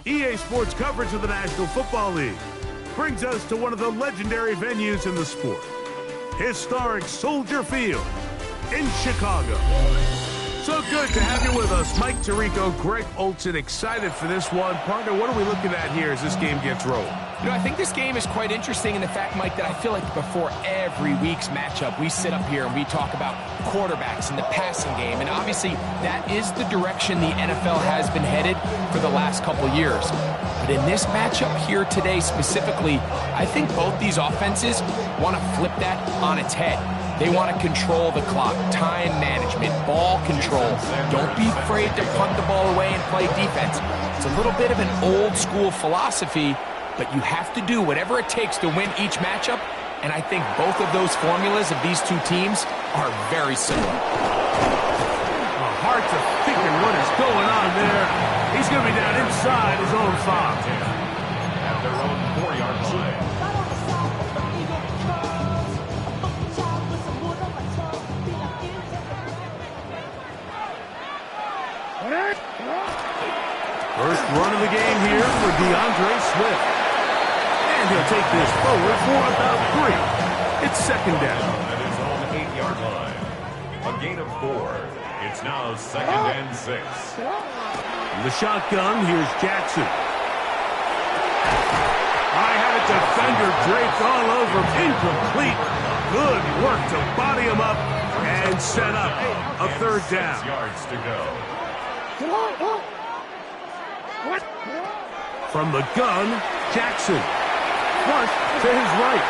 EA Sports coverage of the National Football League brings us to one of the legendary venues in the sport, historic Soldier Field in Chicago. So good to have you with us. Mike Tirico, Greg Olson, excited for this one. Partner, what are we looking at here as this game gets rolling? You know, I think this game is quite interesting in the fact, Mike, that I feel like before every week's matchup, we sit up here and we talk about quarterbacks and the passing game. And obviously, that is the direction the NFL has been headed for the last couple years. But in this matchup here today specifically, I think both these offenses want to flip that on its head. They want to control the clock, time management, ball control. Don't be afraid to punt the ball away and play defense. It's a little bit of an old school philosophy, but you have to do whatever it takes to win each matchup, and I think both of those formulas of these two teams are very similar. Hard to figure what is going on there. He's going to be down inside his own 5. At their own 4-yard line. First run of the game here for DeAndre Swift. And he'll take this forward for about 3. It's second down. At his own 8-yard line. A gain of 4. It's now 2nd and 6. In the shotgun, here's Jackson. I had a defender draped all over. Incomplete. Good work to body him up and set up a 3rd down. 6 yards to go. From the gun, Jackson. Flush to his right.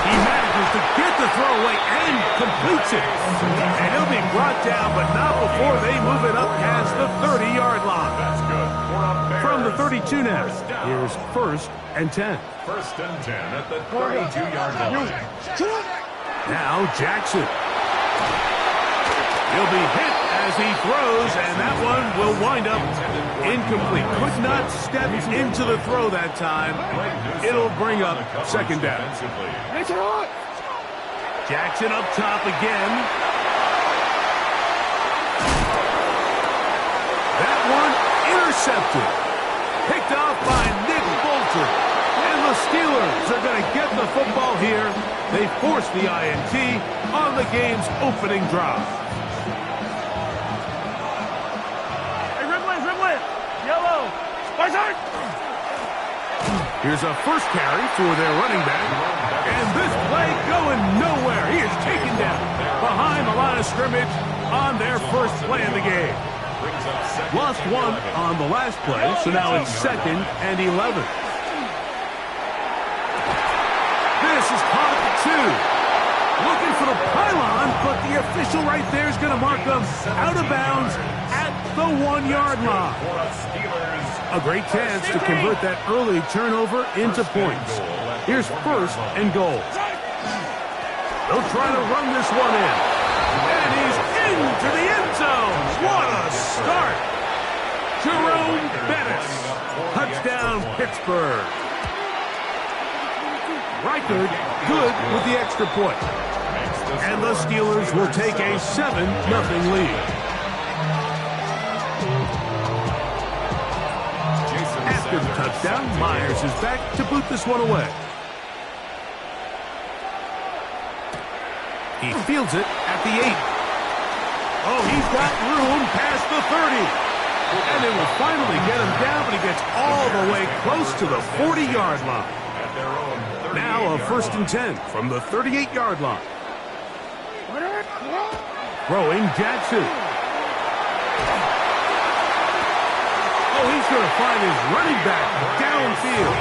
He manages to get the throw away and completes it. And he'll be brought down, but not before they move it up past the 30-yard line. That's good. From the 32 now, here's 1st and 10. 1st and 10 at the 32-yard line. Now Jackson. He'll be hit as he throws, and that one will wind up incomplete. Could not step into the throw that time. It'll bring up 2nd down. Jackson up top again. That one intercepted. Picked off by Nick Bolton. And the Steelers are going to get the football here. They force the INT on the game's opening drive. Here's a first carry for their running back. And this play going nowhere. He is taken down behind the line of scrimmage on their first play of the game. Lost 1 on the last play, so now it's 2nd and 11. This is caught at 2. Looking for the pylon, but the official right there is going to mark them out of bounds at the 1-yard line. A great chance to convert that early turnover into points. Here's 1st and goal. They'll try to run this one in. And he's into the end zone. What a start. Jerome Bettis. Touchdown, Pittsburgh. Reichard good with the extra point. And the Steelers will take a 7-0 lead. After the touchdown, Myers is back to boot this one away. He fields it at the 8. Oh, he's got room past the 30. And they will finally get him down, but he gets all the way close to the 40-yard line. Now a 1st and 10 from the 38-yard line. Throwing Jackson. Oh, he's going to find his running back downfield.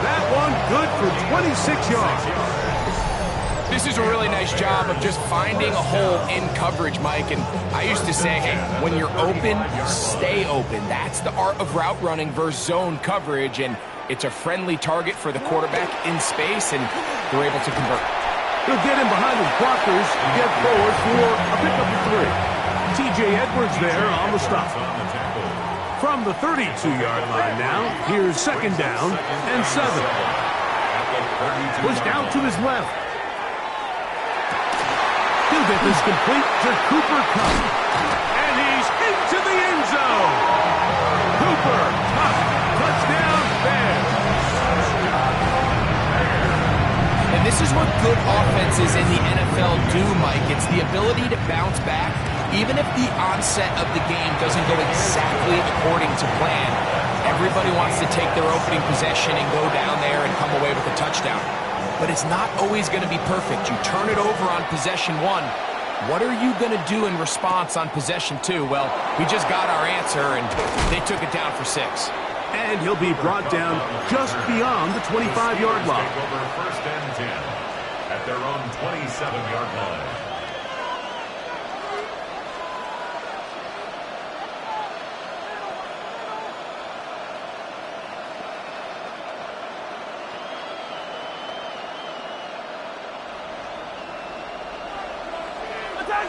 That one good for 26 yards. This is a really nice job of just finding a hole in coverage, Mike. And I used to say, hey, when you're open, stay open. That's the art of route running versus zone coverage. And it's a friendly target for the quarterback in space, and they're able to convert. He'll get in behind his blockers, get forward for a pickup of 3. T.J. Edwards there on the stop. From the 32-yard line now, here's 2nd down and 7. Pushed out to his left. He'll get this complete to Cooper Kupp. And he's into the end zone. Cooper Kupp, touchdown Bears. And this is what good offenses in the NFL do, Mike. It's the ability to bounce back, even if the onset of the game doesn't go exactly according to plan. Everybody wants to take their opening possession and go down there and come away with a touchdown. But it's not always going to be perfect. You turn it over on possession 1. What are you going to do in response on possession 2? Well, we just got our answer, and they took it down for 6. And he'll be brought down just beyond the 25-yard line. Take over 1st and 10 at their own 27-yard line.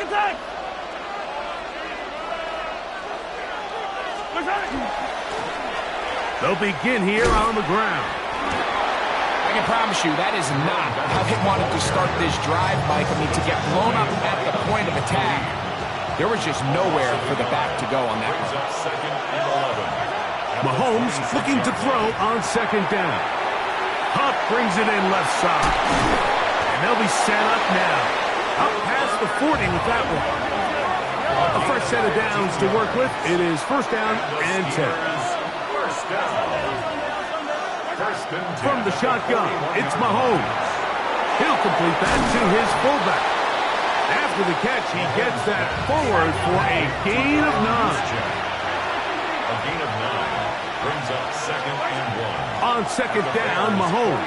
Attack! They'll begin here on the ground. I can promise you that is not how they wanted to start this drive, Mike. I mean, to get blown up at the point of attack, there was just nowhere for the back to go on that one. Mahomes looking to throw on 2nd down. Huff brings it in left side. And they'll be set up now. Up past the 40 with that one. A fresh set of downs to work with. It is 1st down and 10. From the shotgun, it's Mahomes. He'll complete that to his fullback. After the catch, he gets that forward for a gain of 9. A gain of 9 brings up 2nd and 1. On 2nd down, Mahomes.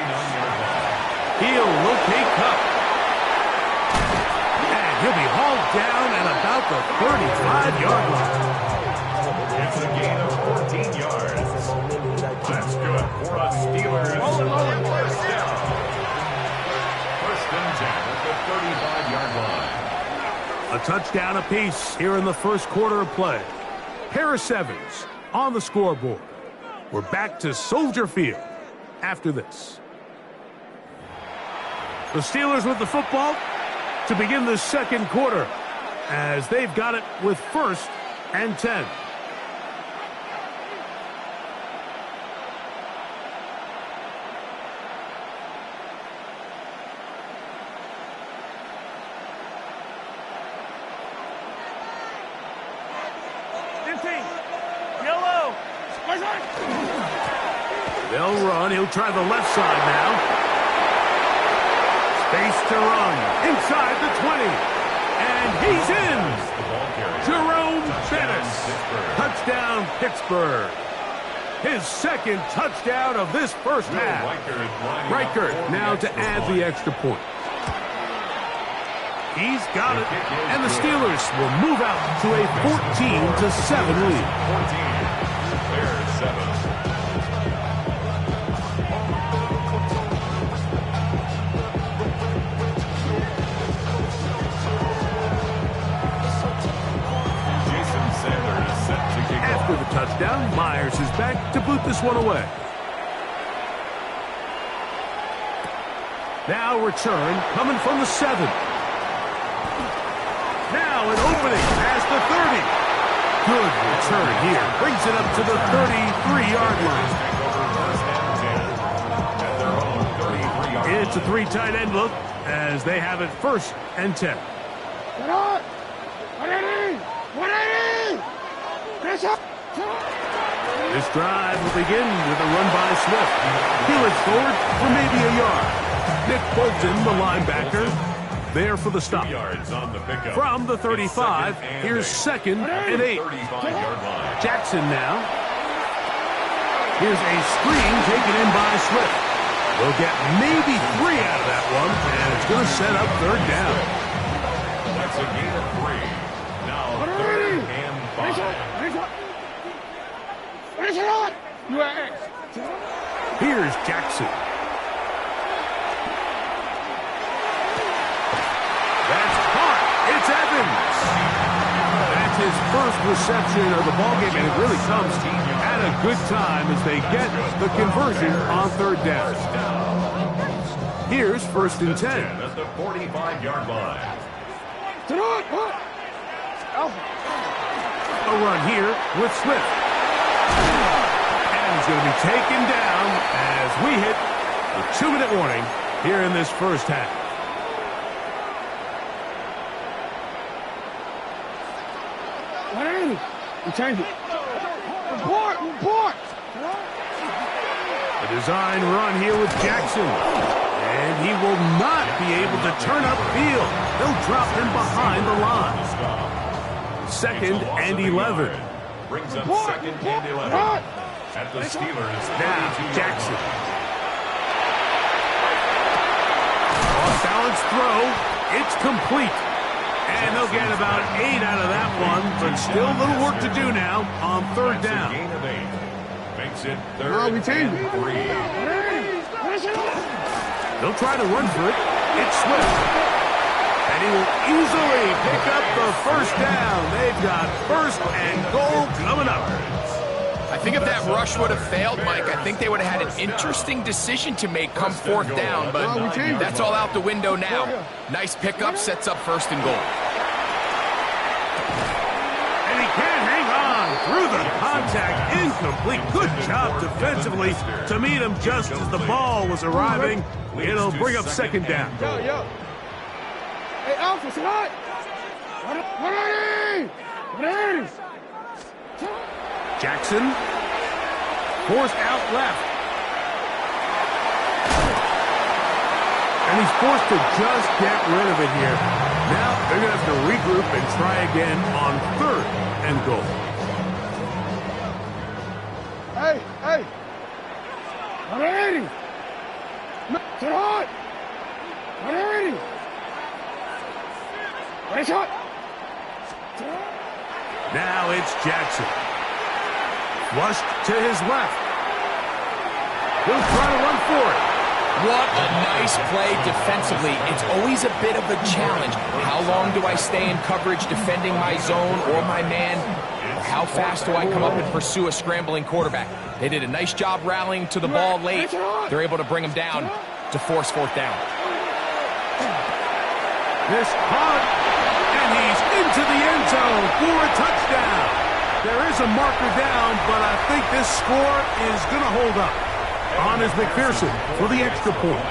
He'll locate Kupp. And he'll be hauled down at about the 35-yard line. It's a gain of 14 yards. That's good for a Steelers. First down. 1st and 10 at the 35-yard line. A touchdown apiece here in the first quarter of play. Harris Evans on the scoreboard. We're back to Soldier Field after this. The Steelers with the football to begin the second quarter as they've got it with 1st and 10. They'll run. He'll try the left side now. Space to run. Inside the 20. And he's in. Jerome Bettis. Touchdown, Pittsburgh. His 2nd touchdown of this first half. Reichert now to add the extra point. He's got it. And the Steelers will move out to a 14-7 lead. 14. Bears 7. After the touchdown, Myers is back to boot this one away. Now return coming from the 7. Now an opening past the 30. Good return here. Brings it up to the 33-yard line. It's a 3 tight end look as they have it 1st and 10. This drive will begin with a run by Swift. He'll look forward for maybe a yard. Nick Bolton, the linebacker, there for the stop. From the 35, here's 2nd and 8. Jackson now. Here's a screen taken in by Swift. They'll get maybe 3 out of that one, and it's going to set up 3rd down. That's a gain of 3. Now 3rd and 5. Here's Jackson. That's caught. It's Evans. That's his first reception of the ballgame, and it really comes at a good time as they get the conversion on 3rd down. Here's 1st and 10. At the 45-yard line. A run here with Swift. And he's going to be taken down as we hit the 2-minute warning here in this first half. A design run here with Jackson. And he will not be able to turn upfield. They'll drop him behind the line. 2nd and 11. Brings up 2nd and 11. At the Steelers. Now, Jackson. Off-balance throw. It's complete. And they'll get about 8 out of that one, but still a little work to do now on 3rd down. Gain of 8. Makes it 3rd and 3. They'll try to run for it. It's Swift. And he will easily pick up the 1st down. They've got 1st and goal coming up. I think if that rush would have failed, Mike, I think they would have had an interesting decision to make come 4th down, but that's all out the window now. Nice pickup, sets up 1st and goal. And he can't hang on through the contact. Incomplete. Good job defensively to meet him just as the ball was arriving. It'll bring up 2nd down. Hey, Alpha, tonight! Jackson forced out left. And he's forced to just get rid of it here. Now they're going to have to regroup and try again on 3rd and goal. Hey! Already! Tonight! Already! Shot! Now it's Jackson. Flushed to his left. He'll try to run for it. What a nice play defensively. It's always a bit of a challenge. How long do I stay in coverage defending my zone or my man? Or how fast do I come up and pursue a scrambling quarterback? They did a nice job rallying to the ball late. They're able to bring him down to force 4th down. This punt, and he's into the end zone for a touchdown. There is a marker down, but I think this score is going to hold up. On is McPherson for the extra point.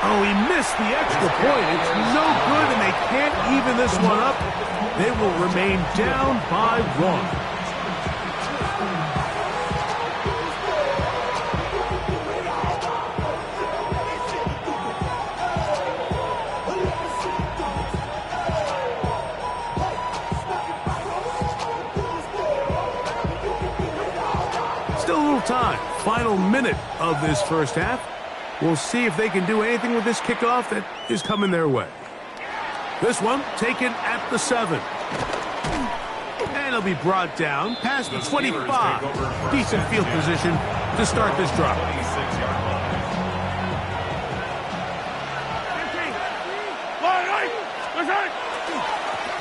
Oh, he missed the extra point. It's no good, and they can't even this one up. They will remain down by 1. Time. Final minute of this first half. We'll see if they can do anything with this kickoff that is coming their way. This one taken at the 7. And it'll be brought down past the 25. Decent field position to start this drive.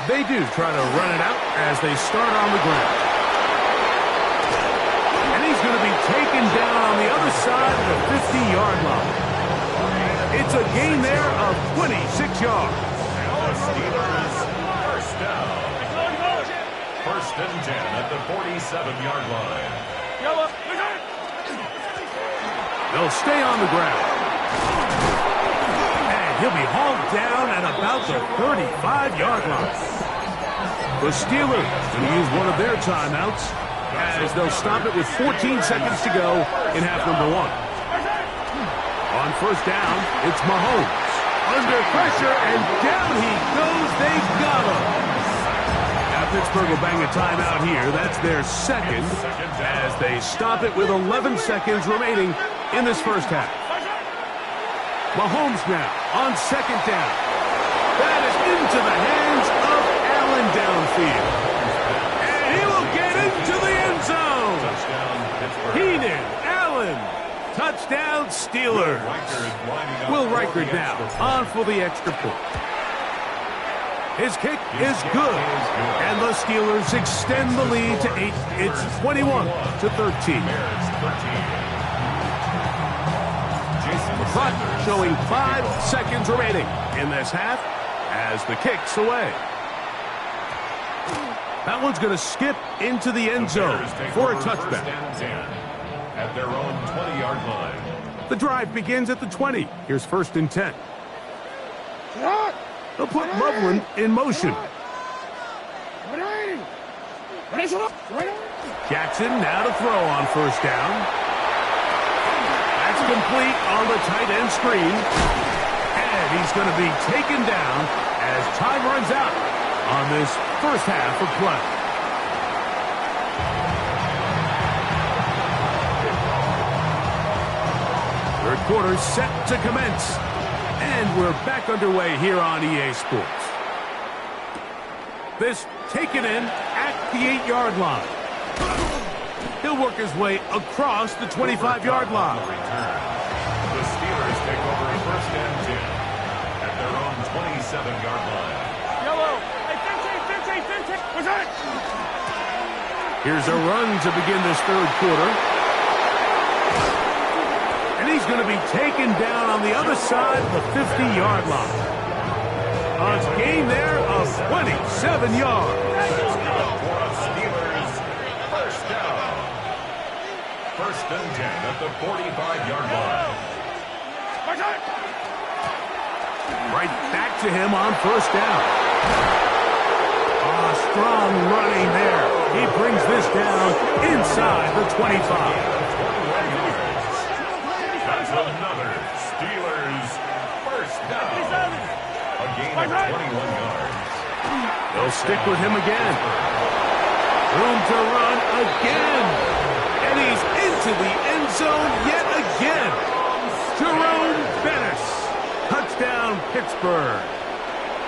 They do try to run it out as they start on the ground. He's going to be taken down on the other side of the 50-yard line. It's a gain there of 26 yards. Steelers, 1st down. 1st and 10 at the 47-yard line. They'll stay on the ground. And he'll be hauled down at about the 35-yard line. The Steelers going to use one of their timeouts as they'll stop it with 14 seconds to go in half number one. On first down, it's Mahomes. Under pressure, and down he goes. They got him. Now Pittsburgh will bang a timeout here. That's their second as they stop it with 11 seconds remaining in this first half. Mahomes now on second down. That is into the hands of Allen downfield. And he will get into the end zone. Keenan Allen. Touchdown, Steelers. Will Reichard now on for the extra point. His kick is good. And the Steelers extend the lead to 8. It's 21-13. The clock showing 5 seconds remaining in this half as the kick's away. That one's going to skip into the end zone for a touchback. At their own 20-yard line. The drive begins at the 20. Here's first and 10. They'll put Loveland in motion. Jackson now to throw on first down. That's complete on the tight end screen. And he's going to be taken down as time runs out on this first half of play. Third quarter set to commence. And we're back underway here on EA Sports. This taken in at the 8-yard line. He'll work his way across the 25-yard line. The Steelers take over first and 10 at their own 27-yard line. Yellow. Hey, 15. What's that? Here's a run to begin this third quarter. And he's going to be taken down on the other side of the 50-yard line. A gain there of 27 yards. For a Steelers first down. First and 10 at the 45-yard line. Right back to him on first down. Strong running there. He brings this down inside the 25. That's another Steelers first down. A gain of 21 yards. They'll stick with him again. Room to run again. And he's into the end zone yet again. Jerome Bettis. Touchdown, Pittsburgh.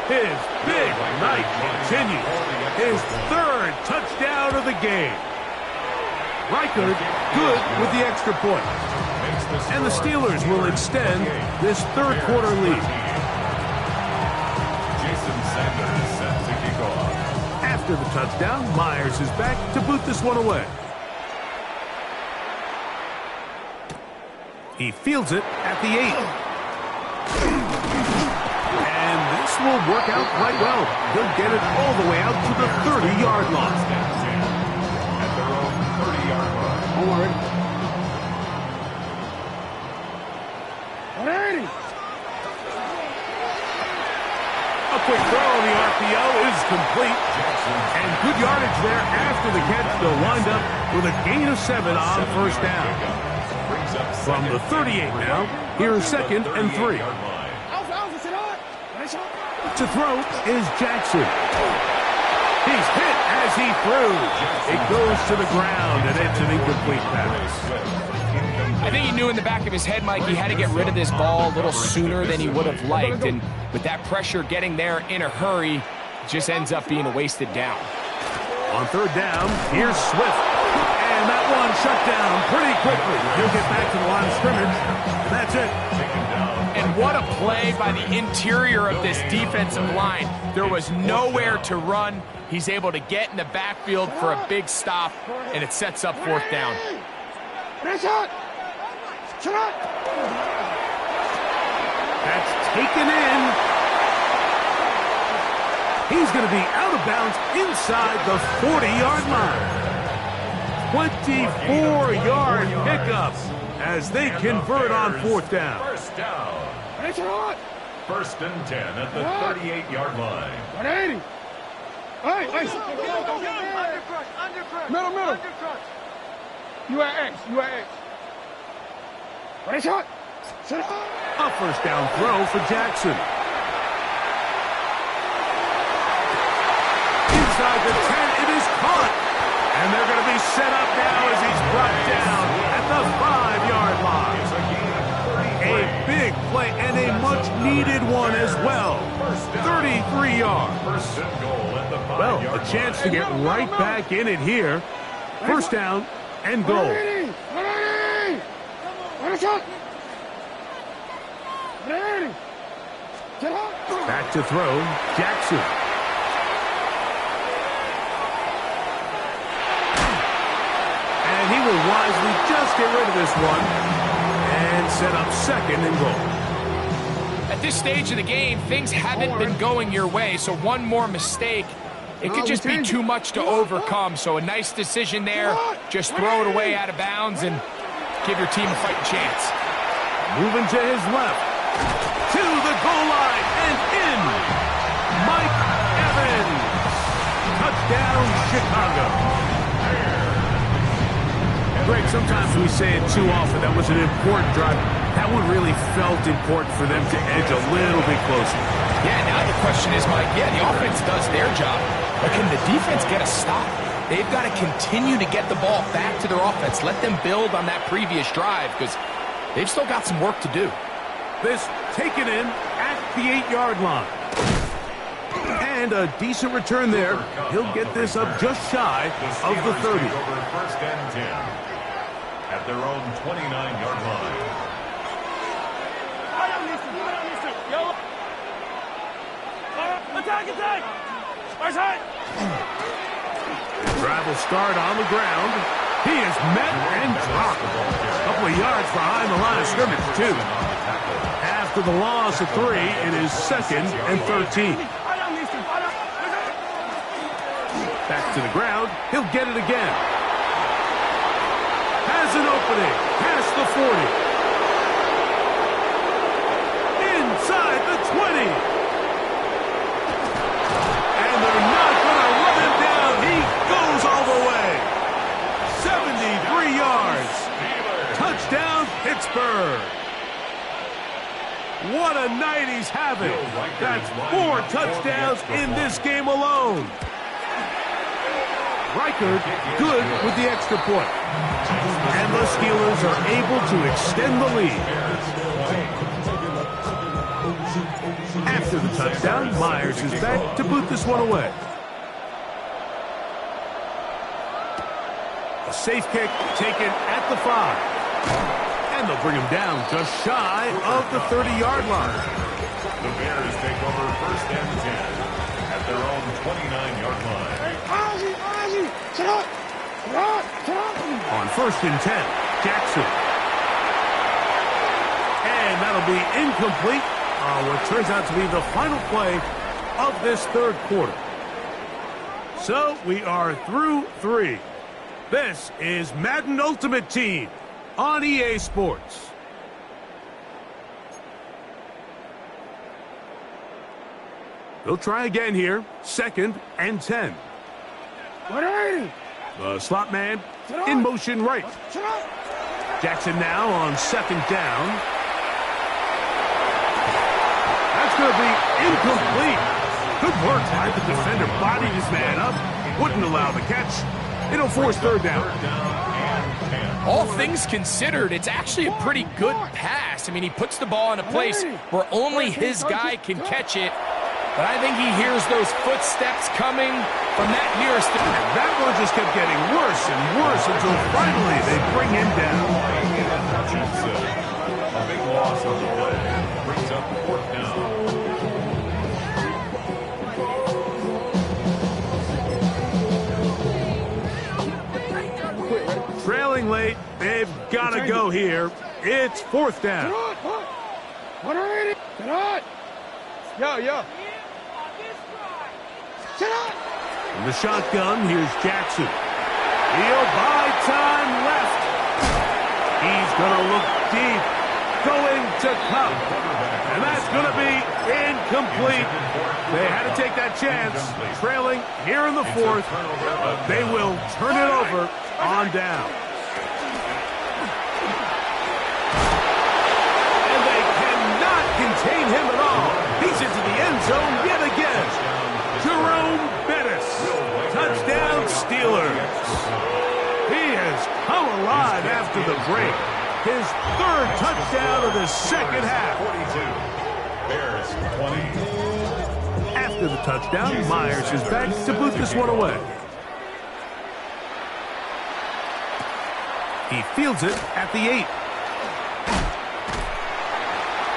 His big night continues. His third touchdown of the game. Reichard good with the extra point. And the Steelers will extend this third quarter lead. Jason Sanders set to kick off. After the touchdown, Myers is back to boot this one away. He fields it at the 8. And this will work out quite well. He'll get it all the way out to the 30-yard line. At their own 30-yard line. Don't worry. 180. A quick throw on the RPO is complete. And good yardage there after the catch. They'll wind up with a gain of 7 on first down. From the 38 now, here's second and 3. To throw is Jackson. He's hit as he throws. It goes to the ground, and it's an incomplete pass. I think he knew in the back of his head, Mike, he had to get rid of this ball a little sooner than he would have liked. And with that pressure getting there in a hurry, it just ends up being a wasted down. On third down, here's Swift. And that one shut down pretty quickly. He'll get back to the line of scrimmage. And that's it. And what a play by the interior of this defensive line. There was nowhere to run. He's able to get in the backfield for a big stop, and it sets up fourth down. That's taken in. He's going to be out of bounds inside the 40-yard line. 24-yard pickup as they convert on fourth down. First down. First and 10 at the 38-yard line. 180. Hey, hey. Middle, middle. You at X. You at X. Ready, shot. Shut up. A first down throw for Jackson. Inside the 10, it is caught. And they're going to be set up now as he's brought down at the 5-yard line. A big play and a much-needed one as well. 33 yards. Well, a chance to get right back in it here. First down and goal. Back to throw, Jackson. And he will wisely just get rid of this one and set up second and goal. At this stage of the game, things haven't been going your way, so one more mistake, it could just be too much to overcome. So a nice decision there. Just throw it away out of bounds and give your team a fighting chance. Moving to his left. To the goal line and in. Mike Evans. Touchdown, Chicago. Greg, sometimes we say it too often. That was an important drive. That one really felt important for them to edge a little bit closer. Yeah, now the question is, Mike, the offense does their job, but can the defense get a stop? They've got to continue to get the ball back to their offense. Let them build on that previous drive because they've still got some work to do. This taken in at the 8-yard line. And a decent return there. He'll get this up just shy of the 30. First and 10 at their own 29-yard line. Attack! Where's high? Drive will start on the ground. He is met and dropped. A couple of yards behind the line of scrimmage, too. After the loss of 3, it is 2nd and 13. Back to the ground. He'll get it again. Has an opening. Past the 40. Inside the 20. And they're not going to run him down. He goes all the way. 73 yards. Touchdown, Pittsburgh. What a night he's having. That's 4 touchdowns in this game alone. Reichard good with the extra point. And the Steelers are able to extend the lead. After the touchdown, Myers is back to boot this one away. A safe kick taken at the 5. And they'll bring him down just shy of the 30-yard line. The Bears take over first and 10 at their own 29-yard line. Ozzie! Sit up! On first and 10, Jackson. And that'll be incomplete on what turns out to be the final play of this third quarter. So we are through 3. This is Madden Ultimate Team on EA Sports. They'll try again here. 2nd and 10. The slot man in motion right. Jackson now on 2nd down. That's going to be incomplete. Good work by the defender. Bodied his man up. Wouldn't allow the catch. It'll force 3rd down. All things considered, it's actually a pretty good pass. I mean, he puts the ball in a place where only his guy can catch it. But I think he hears those footsteps coming from that nearest. That one just kept getting worse and worse until finally they bring him down. A big loss on the play brings up 4th down. Trailing late, they've got to go here. It's 4th down. Yo. In the shotgun, here's Jackson. He'll buy time left. He's going to look deep. going to Cup. And that's going to be incomplete. They had to take that chance, trailing here in the fourth. They will turn it over on down. And they cannot contain him at all. He's into the end zone yet again. Jerome Bettis, touchdown Steelers. He has come alive after the break. His third touchdown of the second half. 42. Bears 20. After the touchdown, Myers is back to boot this one away. He fields it at the 8.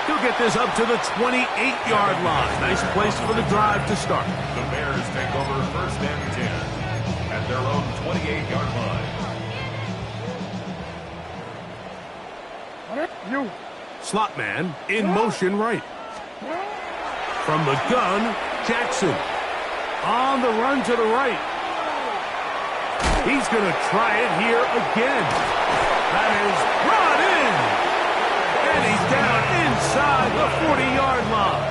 He'll get this up to the 28-yard line. Nice place for the drive to start. The Bears take over first and 10 at their own 28-yard line. You. Slot man in motion right. From the gun, Jackson. On the run to the right. He's going to try it here again. That is brought in. And he's down inside the 40-yard line.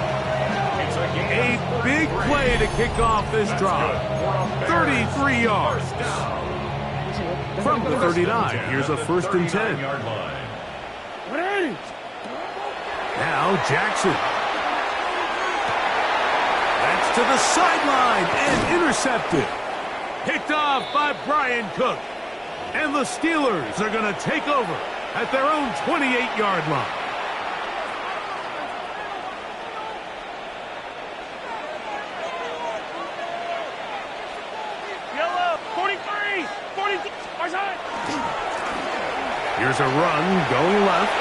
A big play to kick off this drive. 33 yards. From the 39, here's a first and 10. Now Jackson. That's to the sideline and intercepted. Picked off by Brian Cook. And the Steelers are going to take over at their own 28-yard line. Yellow. 43. 42. Here's a run going left.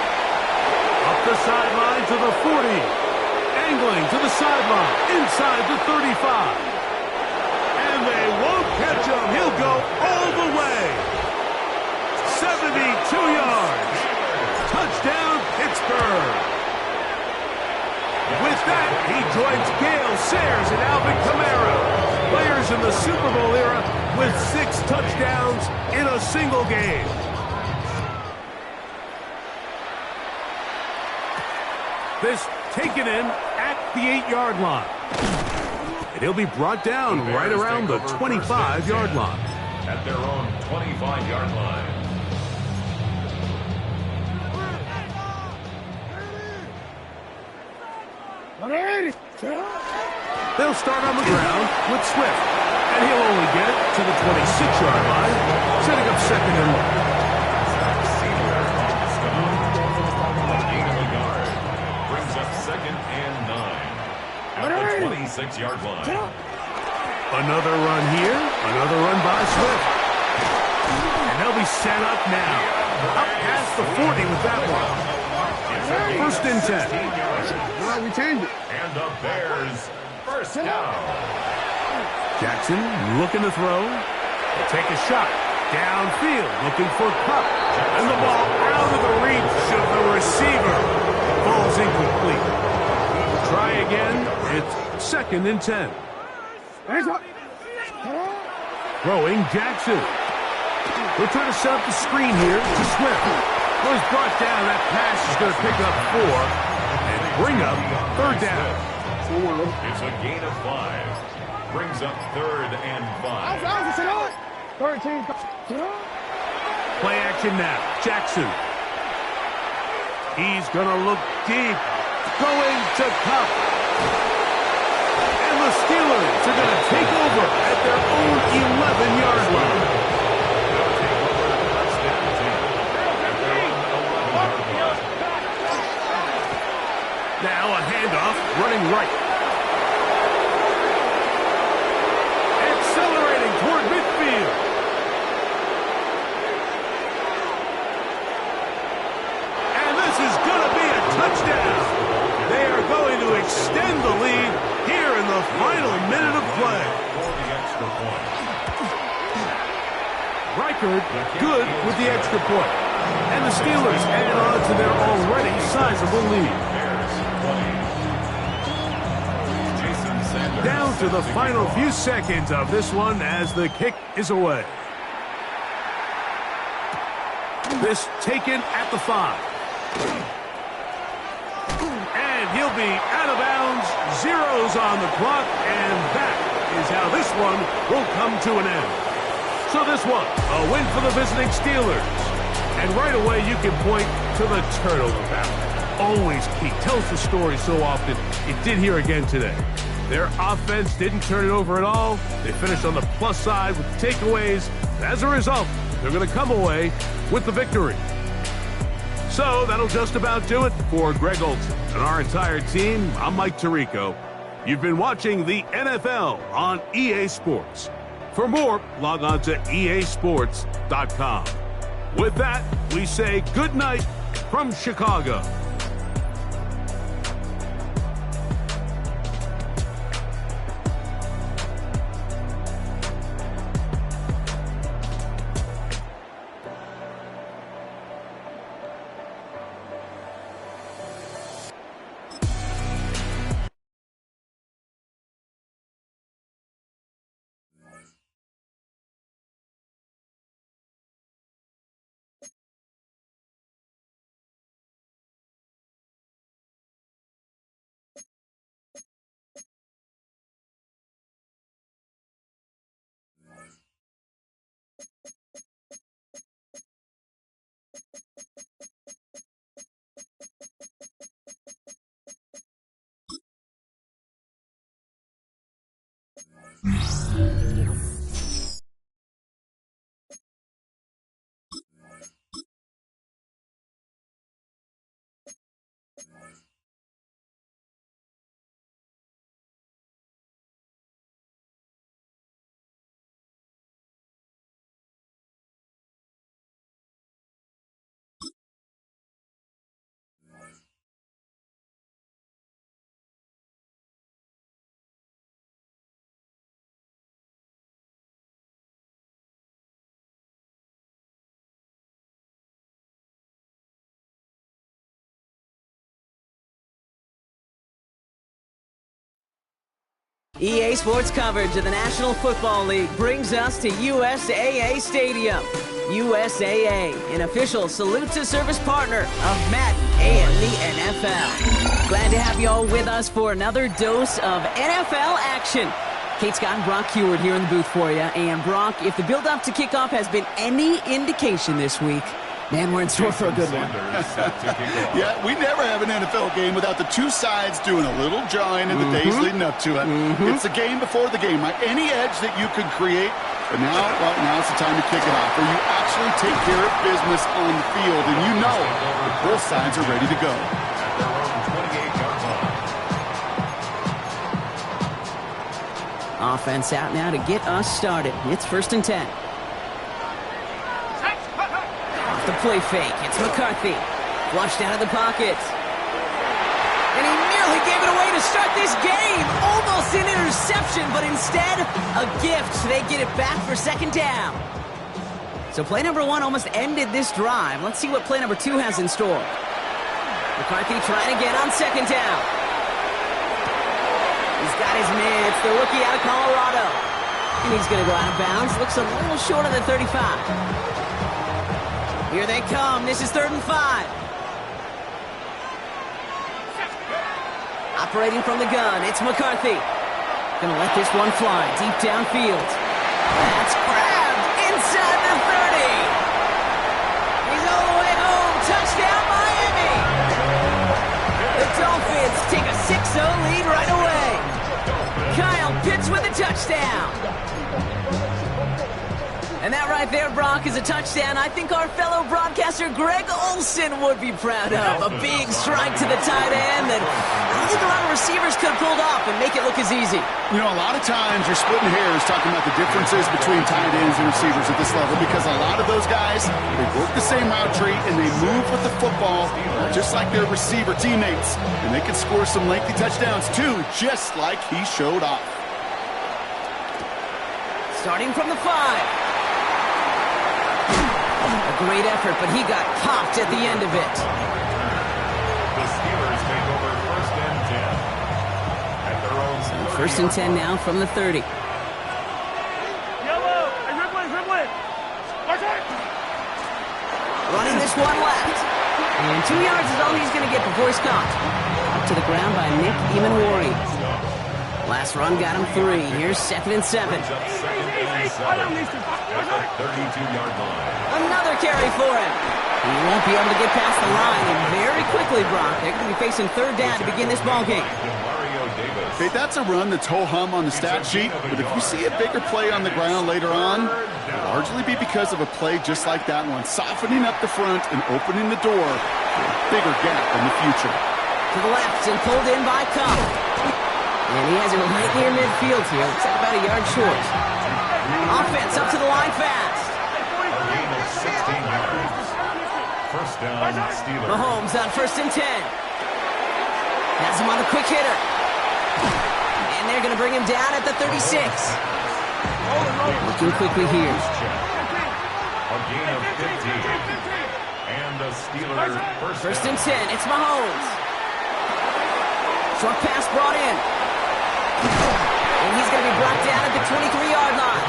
Up the sideline to the 40. Angling to the sideline. Inside the 35. And they won't catch him. He'll go all the way. 72 yards. Touchdown, Pittsburgh. With that, he joins Gale Sayers and Alvin Kamara. Players in the Super Bowl era with 6 touchdowns in a single game. This taken in at the 8-yard line. And he'll be brought down right around the 25-yard line. At their own 25-yard line. They'll start on the ground with Swift. And he'll only get it to the 26-yard line, setting up second and long. Second and 9 at the 26-yard line. Another run here, another run by Swift. And they'll be set up now. Up past the 40 with that one. First and 10. We changed it. And the Bears first down. Jackson looking to throw. He'll take a shot. Downfield, looking for Cup. And the ball out of the reach of the receiver. Ball's incomplete. Try again. It's second and 10. Throwing Jackson. We'll try to set up the screen here to Swift. Well, he's brought down. That pass is going to pick up 4 and bring up third down. It's a gain of 5. Brings up third and 5. 13. Play action now. Jackson. He's going to look deep. Going to Cup. And the Steelers are going to take over at their own 11-yard line. Now a handoff running right. Accelerating toward midfield. And this is going to be a touchdown. They are going to extend the lead here in the final minute of play. Reichard good with the extra point. And the Steelers add on to their already sizable lead. Down to the final few seconds of this one as the kick is away. This taken at the 5. He'll be out of bounds, zeros on the clock, and that is how this one will come to an end. So this one, a win for the visiting Steelers. And right away, you can point to the turnover battle. Always key. Tells the story so often. It did here again today. Their offense didn't turn it over at all. They finished on the plus side with takeaways. And as a result, they're going to come away with the victory. So that'll just about do it for Greg Olsen and our entire team. I'm Mike Tirico. You've been watching the NFL on EA Sports. For more, log on to easports.com. With that, we say good night from Chicago. EA Sports coverage of the National Football League brings us to USAA Stadium. USAA, an official salute-to-service partner of Madden and the NFL. Glad to have you all with us for another dose of NFL action. Kate Scott and Brock Heward here in the booth for you. And Brock, if the build-up to kickoff has been any indication this week, man, we're in store for a good one. Yeah, we never have an NFL game without the two sides doing a little jawing in the days leading up to it. It's the game before the game, right? Any edge that you could create, but now, well, now's the time to kick it off, where you actually take care of business on the field, and you know that both sides are ready to go. Offense out now to get us started. It's 1st and 10. The play fake. It's McCarthy. Flushed out of the pocket. And he nearly gave it away to start this game. Almost an interception, but instead, a gift. They get it back for 2nd down. So play number 1 almost ended this drive. Let's see what play number 2 has in store. McCarthy trying again on 2nd down. He's got his man. It's the rookie out of Colorado. And he's going to go out of bounds. Looks a little short of the 35. Here they come. This is 3rd and 5. Operating from the gun, it's McCarthy. Gonna let this one fly deep downfield. That's grabbed inside the 30. He's all the way home. Touchdown, Miami. The Dolphins take a 6-0 lead right away. Kyle Pitts with a touchdown. And that right there, Brock, is a touchdown I think our fellow broadcaster Greg Olsen would be proud of. A big strike to the tight end that I don't think a lot of receivers could have pulled off and make it look as easy. You know, a lot of times you're splitting hairs talking about the differences between tight ends and receivers at this level, because a lot of those guys, they work the same route tree and they move with the football just like their receiver teammates. And they can score some lengthy touchdowns too, just like he showed off. Starting from the 5. A great effort, but he got popped at the end of it. The Steelers take over 1st and 10. At their own 1st and 10 now from the 30. Yellow! Hey, Ridley! Running this one left. And 2 yards is all he's going to get before he's caught. to the ground by Nick Emanwari. Last run got him 3. Here's 2nd and 7. At the 32-yard line. Another carry for him. He won't be able to get past the line, and very quickly, Brock, they're going to be facing 3rd down to begin this ball game. Hey, that's a run that's ho-hum on the stat sheet, but if you see a bigger play on the ground later on, it'll largely be because of a play just like that one, softening up the front and opening the door for a bigger gap in the future. To the left and pulled in by Cup. And he has it right near midfield here. Looks like about a yard short. Offense up to the line fast. Gain of 16 yards. First down, Steelers. Mahomes on 1st and 10. Has him on the quick hitter. And they're going to bring him down at the 36. Looking quickly here. A gain of 15. And the Steelers First and 10. It's Mahomes. Short pass brought in. And he's going to be brought down at the 23-yard line.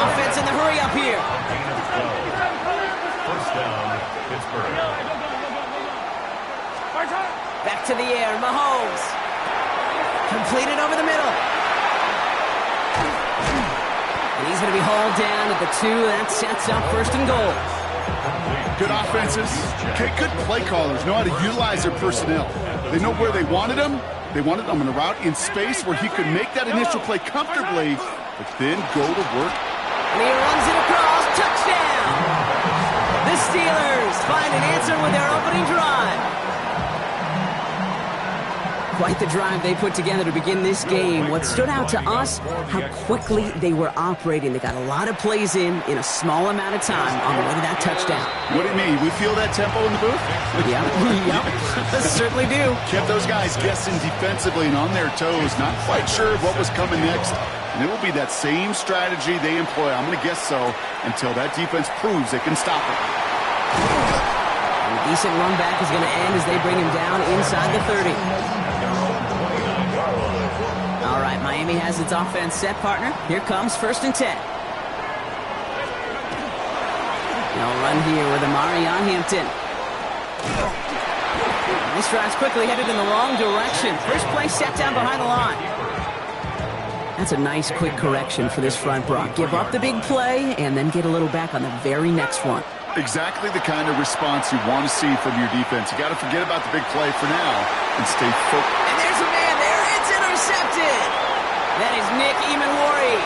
Offense in the hurry up here. First down, Pittsburgh. Back to the air, Mahomes. Completed over the middle. And he's going to be hauled down at the 2. That sets up 1st and goal. Good offenses. Okay, good play callers know how to utilize their personnel. They know where they wanted them. They wanted them on a route in space where he could make that initial play comfortably, but then go to work. And he runs it across. Touchdown! The Steelers find an answer with their opening drive. Quite the drive they put together to begin this game. What stood out to us, how quickly they were operating. They got a lot of plays in a small amount of time on the way to that touchdown. What do you mean? We feel that tempo in the booth? Yep, certainly do. Kept those guys guessing defensively and on their toes, not quite sure of what was coming next. And it will be that same strategy they employ, I'm going to guess so, until that defense proves they can stop it. And a decent run back is going to end as they bring him down inside the 30. All right, Miami has its offense set, partner. Here comes 1st and 10. Now run here with Amari on Hampton. This drive's quickly headed in the wrong direction. First play set down behind the line. That's a nice quick correction for this front, Brock. Give up the big play and then get a little back on the very next one. Exactly the kind of response you want to see from your defense. You got to forget about the big play for now and stay focused. And there's a man there. It's intercepted. That is Nick Emanwari.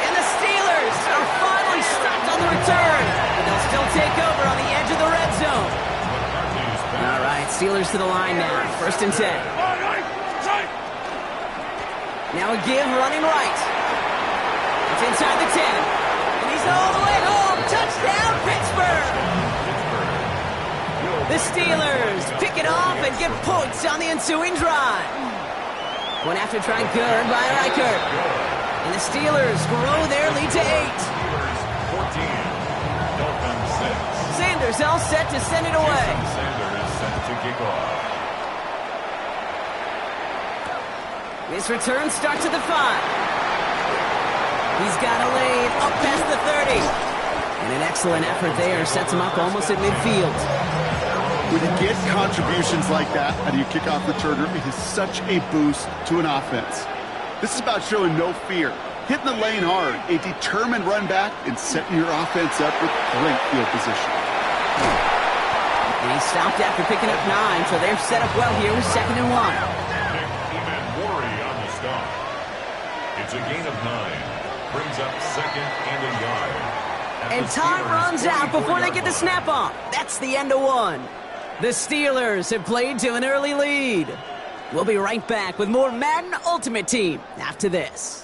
And the Steelers are finally stopped on the return. But they'll still take over on the edge of the red zone. All right, Steelers to the line now. 1st and 10. Now a give running right. It's inside the 10. And he's all the way home. Touchdown, Pittsburgh. The Steelers pick it off and get points on the ensuing drive. One after try good by Reichert. And the Steelers grow their lead to 8. 14. Dolphins 6. Sanders all set to send it away. Sanders set to kick off. This return starts at the 5. He's got a lane up past the 30. And an excellent effort there sets him up almost at midfield. When you get contributions like that out of your kickoff returner, it is such a boost to an offense. This is about showing no fear, hitting the lane hard, a determined run back, and setting your offense up with great field position. And he stopped after picking up 9, so they're set up well here with 2nd and 1. On the stop. It's a gain of 9. Brings up 2nd and a yard. And time runs out before they get the snap off. That's the end of 1. The Steelers have played to an early lead. We'll be right back with more Madden Ultimate Team after this.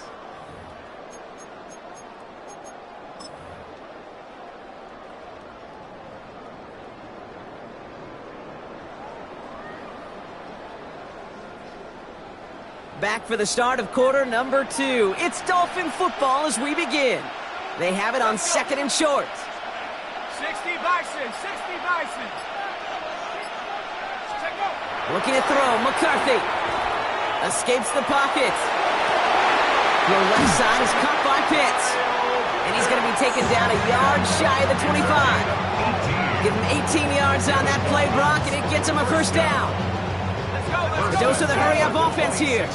Back for the start of quarter number 2. It's Dolphin football as we begin. They have it on 2nd and short. 60 Bison, 60 Bison. Looking to throw, McCarthy. Escapes the pocket. The left side is caught by Pitts. And he's going to be taken down a yard shy of the 25. Give him 18 yards on that play, Brock, and it gets him a first down. Dose of the hurry-up offense here.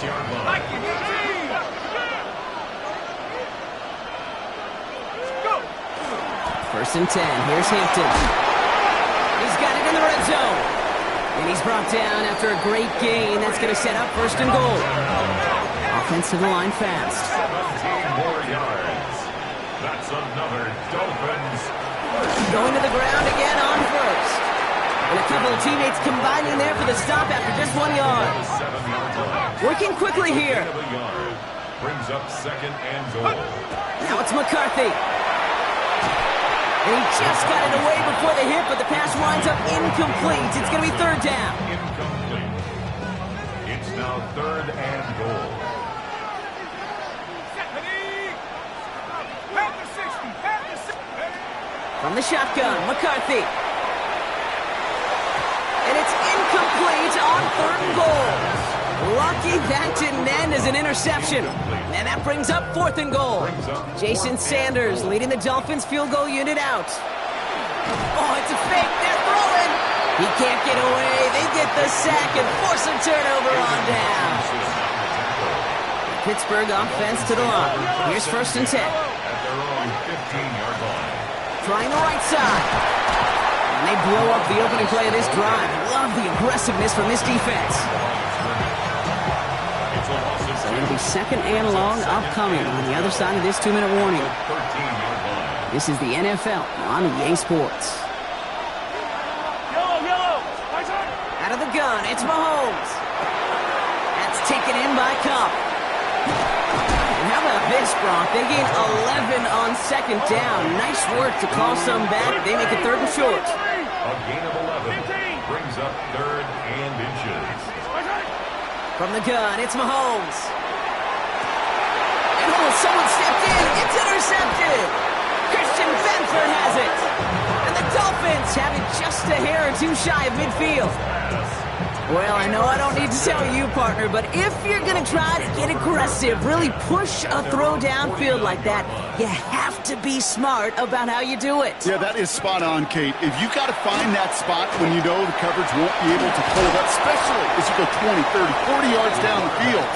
First and 10. Here's Hampton. He's got it in the red zone. And he's brought down after a great gain. That's going to set up first and goal. Offensive line fast. 17 more yards. That's another Dolphins. Going to the ground again on first. And a couple of teammates combining there for the stop after just 1 yard. 7 yards left. Working quickly here. Gain of a yard. Brings up second and goal. Now it's McCarthy. And he just got it away before the hit, but the pass winds up incomplete. It's going to be third down. Incomplete. It's now third and goal. From the shotgun, McCarthy. And it's incomplete on third and goal. Lucky that didn't end as an interception. And that brings up fourth and goal. Jason Sanders leading the Dolphins field goal unit out. Oh, it's a fake. They're throwing. He can't get away. They get the sack and force a turnover on down. Pittsburgh offense to the line. Here's first and 10. At their own 15-yard line. Trying the right side. And they blow up the opening play of this drive. Love the aggressiveness from this defense. So it'll be second and long upcoming on the other side of this 2-minute warning. 13-yard line. This is the NFL on EA Sports. Out of the gun, it's Mahomes. That's taken in by Cup. And how about this, Brock? They gain 11 on second down. Nice work to call some back. They make it third and short. A gain of 11 brings up third and inches. From the gun, it's Mahomes. And oh, someone stepped in. It's intercepted. Christian Benford has it. And the Dolphins have it just a hair or two shy of midfield. Well, I know I don't need to tell you, partner, but if you're going to try to get aggressive, really push a throw downfield like that, you have to be smart about how you do it. Yeah, that is spot on, Kate. If you got to find that spot when you know the coverage won't be able to hold up, especially as you go 20, 30, 40 yards down the field.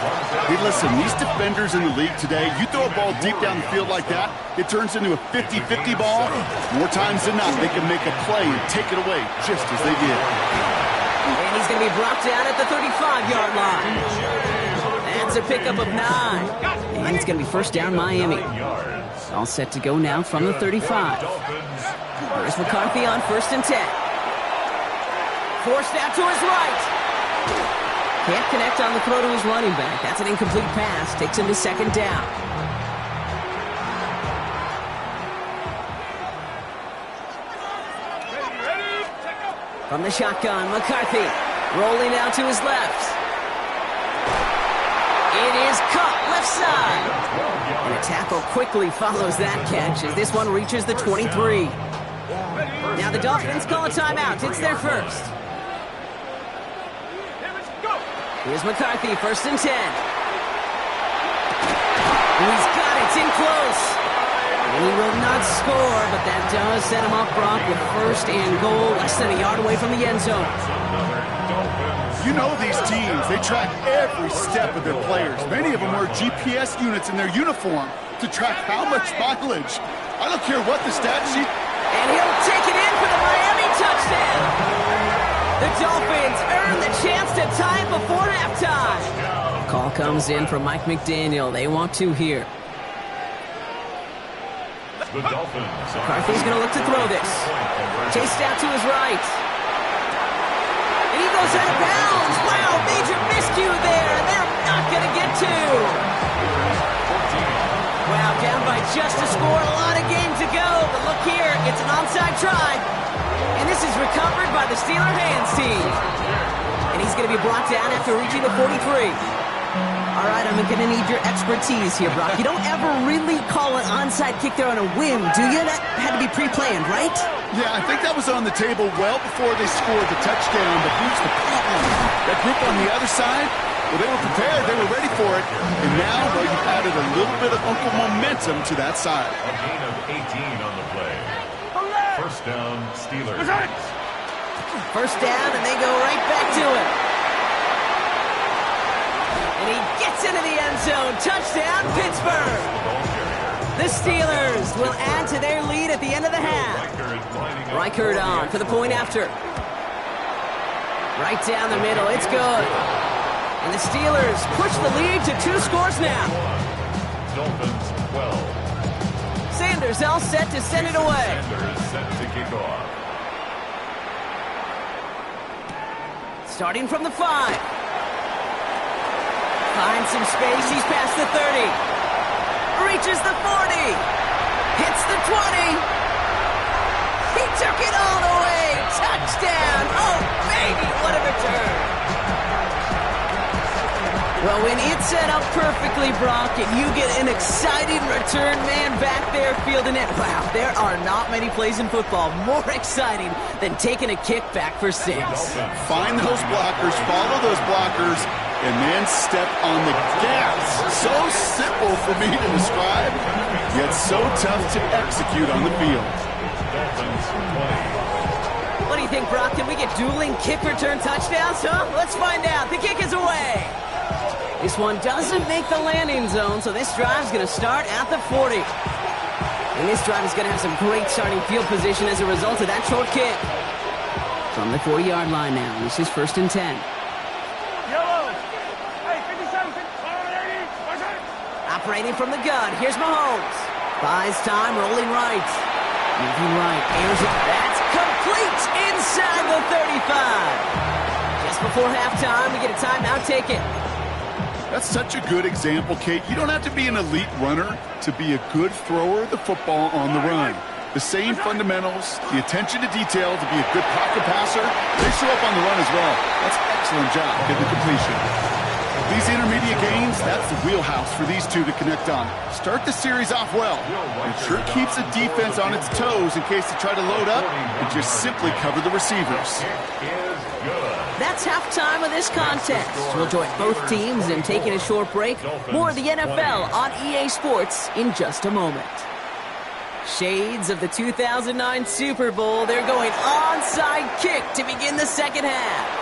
Hey, listen, these defenders in the league today, you throw a ball deep down the field like that, it turns into a 50-50 ball. More times than not, they can make a play and take it away just as they did. And he's going to be brought down at the 35-yard line. That's a pickup of 9. And it's going to be first down Miami. All set to go now from the 35. Here's McCarthy on first and 10. Forced out to his right. Can't connect on the throw to his running back. That's an incomplete pass. Takes him to second down. From the shotgun, McCarthy rolling out to his left. It is caught left side. And a tackle quickly follows that catch as this one reaches the 23. Now the Dolphins call a timeout. It's their first. Here's McCarthy, first and 10. He's got it. It's in close. And he will not score, but that does set him up, Brock, with first and goal, less than a yard away from the end zone. You know these teams, they track every step of their players. Many of them wear GPS units in their uniform to track how much mileage. I don't care what the stat sheet. And he'll take it in for the Miami touchdown. The Dolphins earn the chance to tie it before halftime. Call comes in from Mike McDaniel. They want to here. The Dolphins. McCarthy's going to look to throw this. Chased out to his right. And he goes out of bounds. Wow, major miscue there. And they're not going to get to. Wow, down by just a score. A lot of game to go. But look here, it's an onside try. And this is recovered by the Steeler hands team. And he's going to be brought down after reaching the 43. All right, I'm going to need your expertise here, Brock. You don't ever really call an onside kick there on a whim, do you? That had to be pre-planned, right? Yeah, I think that was on the table well before they scored the touchdown, but here's the problem. That group on the other side, well, they were prepared. They were ready for it. And now, well, you've added a little bit of Uncle momentum to that side. A gain of 18 on the play. First down, Steelers. First down, and they go right back to it. And he gets into the end zone. Touchdown, Pittsburgh. The Steelers will add to their lead at the end of the half. Reichard on for the point after. Right down the middle. It's good. And the Steelers push the lead to 2 scores now. Dolphins 12. Sanders all set to send it away. Sanders set to kick off. Starting from the 5. Finds some space. He's past the 30. Reaches the 40. Hits the 20. He took it all the way. Touchdown. Oh, baby, what a return. Well, when it's set up perfectly, Brock, and you get an exciting return man back there fielding it, wow, there are not many plays in football more exciting than taking a kick back for 6. Find those blockers, follow those blockers, and then step on the gas. So simple for me to describe, yet so tough to execute on the field. What do you think, Brock? Can we get dueling kick return touchdowns, huh? Let's find out. The kick is away. This one doesn't make the landing zone, so this drive's going to start at the 40. And this drive is going to have some great starting field position as a result of that short kick. From the 40-yard line now, this is 1st and 10. Operating from the gun, here's Mahomes. Buys time, rolling right. Moving right, airs it. That's complete inside the 35. Just before halftime, we get a timeout taken. That's such a good example, Kate. You don't have to be an elite runner to be a good thrower of the football on the run. The same fundamentals, the attention to detail to be a good pocket passer, they show up on the run as well. That's an excellent job getting the completion. These intermediate gains, that's the wheelhouse for these two to connect on. Start the series off well. It sure keeps the defense on its toes in case they try to load up and just simply cover the receivers. That's halftime of this contest. We'll join both teams in taking a short break. More of the NFL on EA Sports in just a moment. Shades of the 2009 Super Bowl. They're going onside kick to begin the second half.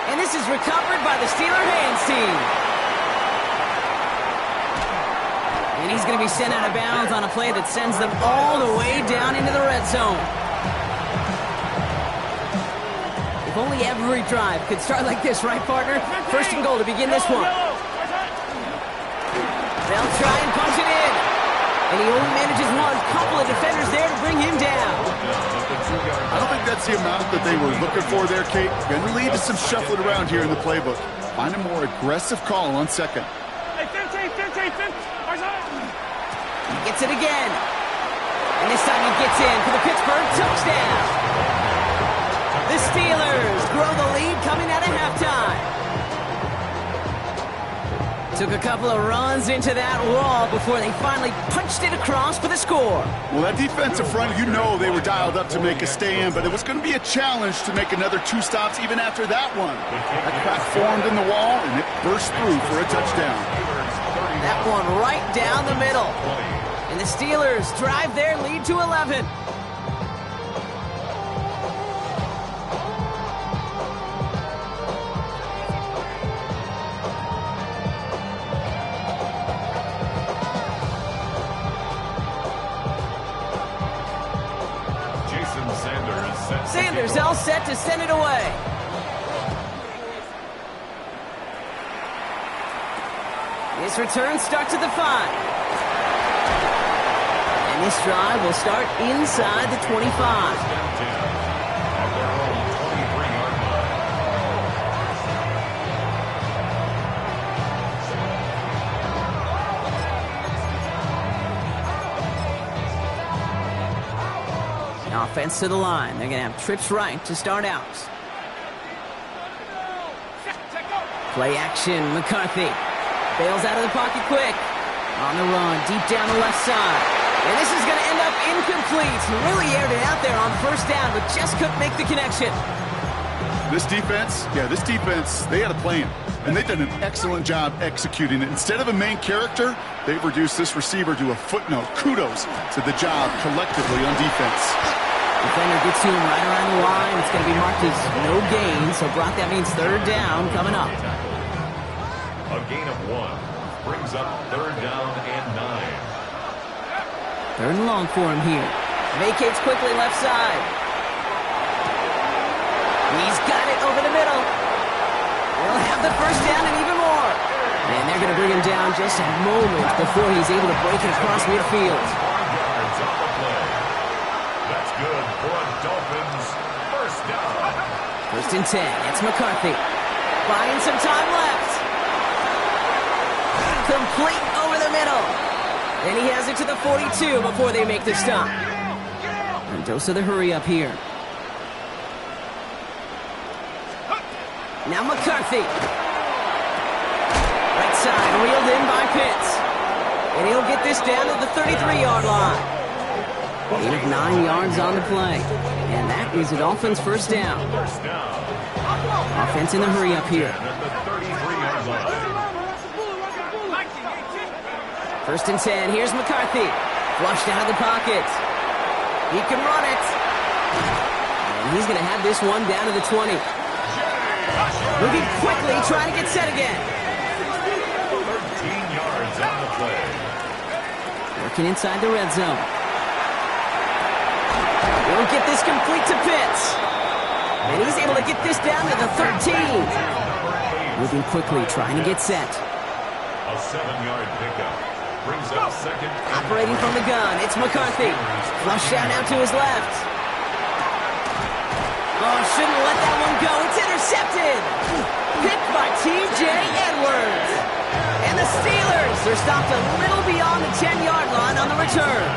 And this is recovered by the Steeler hands team. And he's going to be sent out of bounds on a play that sends them all the way down into the red zone. If only every drive could start like this, right, partner? 1st and goal to begin this one. They'll try and punch it in. And he only manages one. Couple of defenders there to bring him down. I don't think that's the amount that they were looking for there, Kate. Going to lead to some shuffling around here in the playbook. Find a more aggressive call on 2nd. Hey, 15. He gets it again. And this time he gets in for the Pittsburgh touchdown. The Steelers grow the lead coming out of halftime. Took a couple of runs into that wall before they finally punched it across for the score. Well, that defensive front, you know they were dialed up to make a stand, but it was going to be a challenge to make another 2 stops even after that one. That crack formed in the wall, and it burst through for a touchdown. That one right down the middle. And the Steelers drive their lead to 11. Sanders all set to send it away. This return starts at the 5. And this drive will start inside the 25. Offense to the line. They're going to have trips right to start out. Play action. McCarthy bails out of the pocket quick. On the run, deep down the left side. And this is going to end up incomplete. Really aired it out there on 1st down, but just couldn't make the connection. This defense, they had a plan. And they've done an excellent job executing it. Instead of a main character, they've reduced this receiver to a footnote. Kudos to the job collectively on defense. Defender gets to him right around the line. It's going to be marked as no gain, so Brock, that means third down coming up. A gain of 1 brings up third down and 9. Third and long for him here. Vacates quickly left side. He's got it over the middle. They'll have the first down and even more. And they're going to bring him down just a moment before he's able to break it across midfield. Yards on the play. That's good for a Dolphins first down. First and 10. It's McCarthy. Buying some time left. Complete over the middle. And he has it to the 42 before they make the stop. And dose of the hurry up here. Now McCarthy. Right side, reeled in by Pitts. And he'll get this down to the 33-yard line. Gain of 9 yards on the play. And that is a Dolphins first down. Offense in the hurry up here. First and 10, here's McCarthy. Flushed out of the pocket. He can run it. And he's going to have this one down to the 20. Moving quickly, trying to get set again. 13 yards on the play. Working inside the red zone. He'll get this complete to Pitts. And he's able to get this down to the 13. Moving quickly, trying to get set. A 7-yard pickup brings up second. Operating from the gun, it's McCarthy. Flush out now to his left. Oh, shouldn't let that one go. It's intercepted. Picked by T.J. Edwards. And the Steelers are stopped a little beyond the 10-yard line on the return.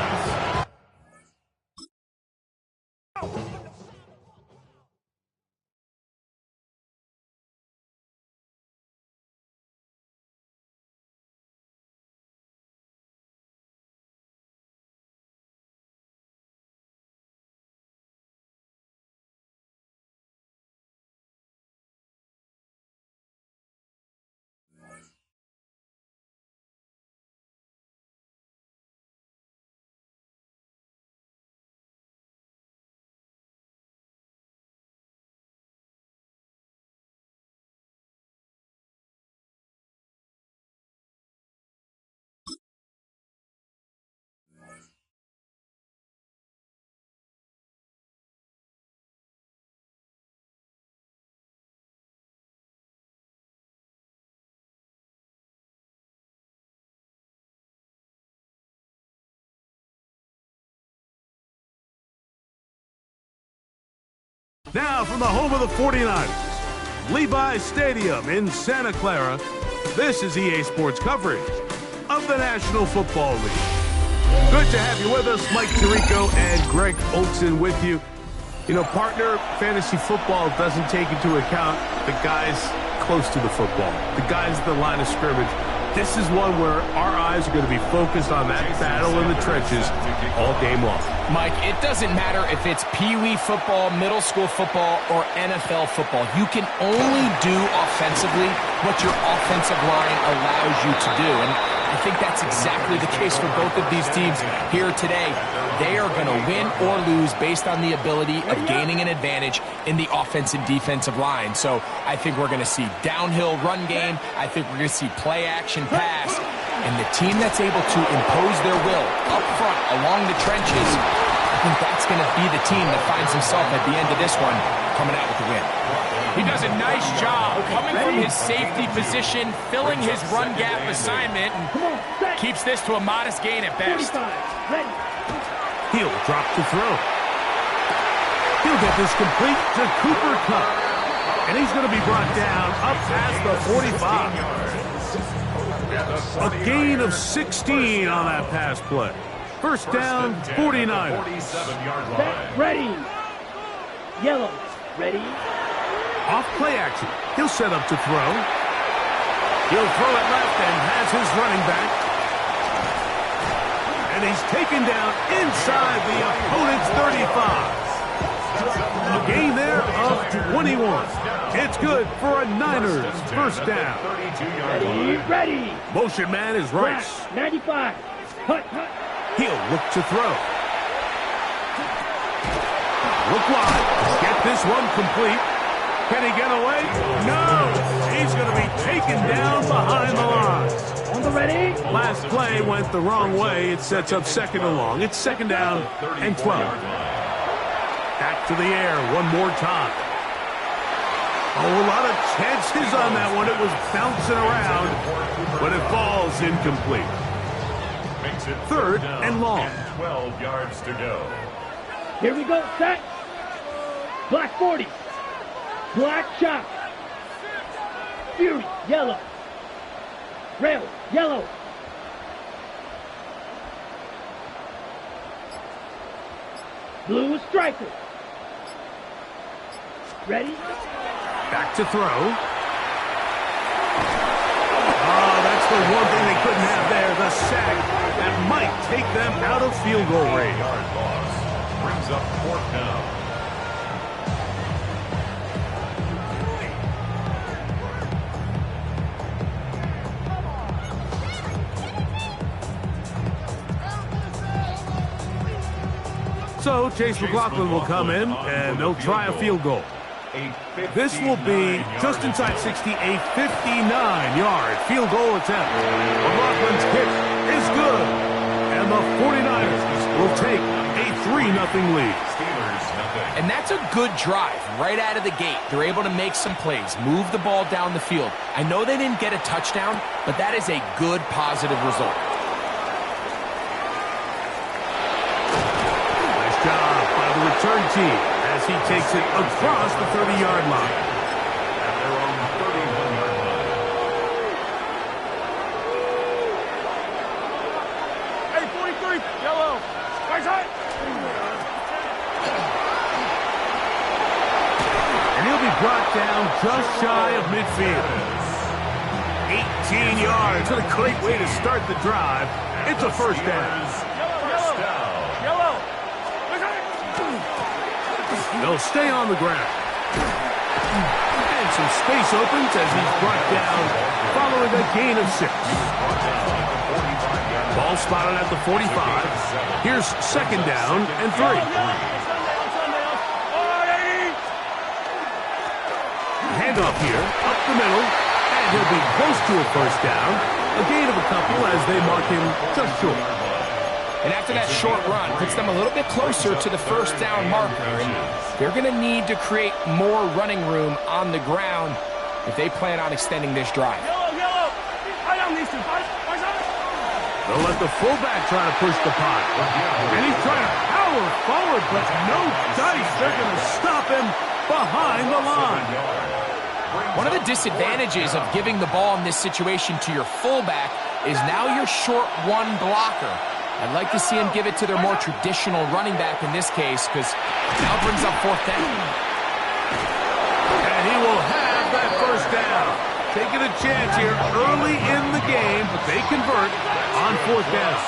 Now from the home of the 49ers, Levi's Stadium in Santa Clara, this is EA Sports coverage of the National Football League. Good to have you with us. Mike Tirico and Greg Olson with you. You know, partner, fantasy football doesn't take into account the guys close to the football, the guys at the line of scrimmage. This is one where our eyes are going to be focused on that battle in the trenches all game long. Mike, it doesn't matter if it's Pee-wee football, middle school football, or NFL football. You can only do offensively what your offensive line allows you to do. And I think that's exactly the case for both of these teams here today. They are going to win or lose based on the ability of gaining an advantage in the offense and defensive line. So I think we're going to see downhill run game. I think we're going to see play action pass. And the team that's able to impose their will up front along the trenches, I think that's going to be the team that finds himself at the end of this one coming out with the win. He does a nice job coming from his safety position, filling his run gap assignment, and keeps this to a modest gain at best. He'll drop to throw. He'll get this complete to Cooper Kupp. And he's going to be brought down up past the 45. A gain of 16 on that pass play. First down, 49. 47-yard line. Ready. Yellow. Ready. Off play action. He'll set up to throw. He'll throw it left and has his running back. And he's taken down inside the opponent's 35. A gain there of 21. It's good for a Niners first down. Ready. Motion man is Rice. 95. Hut. He'll look to throw. Look wide. Get this one complete. Can he get away? No! He's going to be taken down behind the line. On the ready. Last play went the wrong way. It sets up second and long. It's second down and 12. Back to the air one more time. Oh, a lot of chances on that one. It was bouncing around, but it falls incomplete. Makes it Third down and long. 12 yards to go. Here we go, set. Black 40. Black shot. Fury, yellow. Rail, yellow. Blue striker. Ready? Back to throw. Oh, that's the one thing they couldn't have there, the sack. That might take them out of field goal range. Yard loss. Brings up fourth down. So Chase McLaughlin will come in, and they'll try a field goal. This will be just inside 60, a 59-yard field goal attempt. McLaughlin's kick is good, and the 49ers will take a 3-0 lead. And that's a good drive right out of the gate. They're able to make some plays, move the ball down the field. I know they didn't get a touchdown, but that is a good, positive result. Nice job by the return team as he takes it across the 30-yard line. At their own 31-yard line. Hey, 43, yellow. Right side. And he'll be brought down just shy of midfield. 18 yards. What a great way to start the drive. It's a first down. First down. Yellow. They'll stay on the ground. And some space opens as he's brought down following a gain of 6. Ball spotted at the 45. Here's second down and 3. Handoff here, up the middle, and he'll be close to a first down. A gain of a couple as they mark him just short. And after that short run, puts them a little bit closer to the first down marker. And they're going to need to create more running room on the ground if they plan on extending this drive. They'll let the fullback try to push the pot. And he's trying to power forward, but no dice. They're going to stop him behind the line. One of the disadvantages of giving the ball in this situation to your fullback is now your short one blocker. I'd like to see him give it to their more traditional running back in this case, because now it brings up fourth down. And he will have that first down. Taking a chance here early in the game, but they convert on fourth down.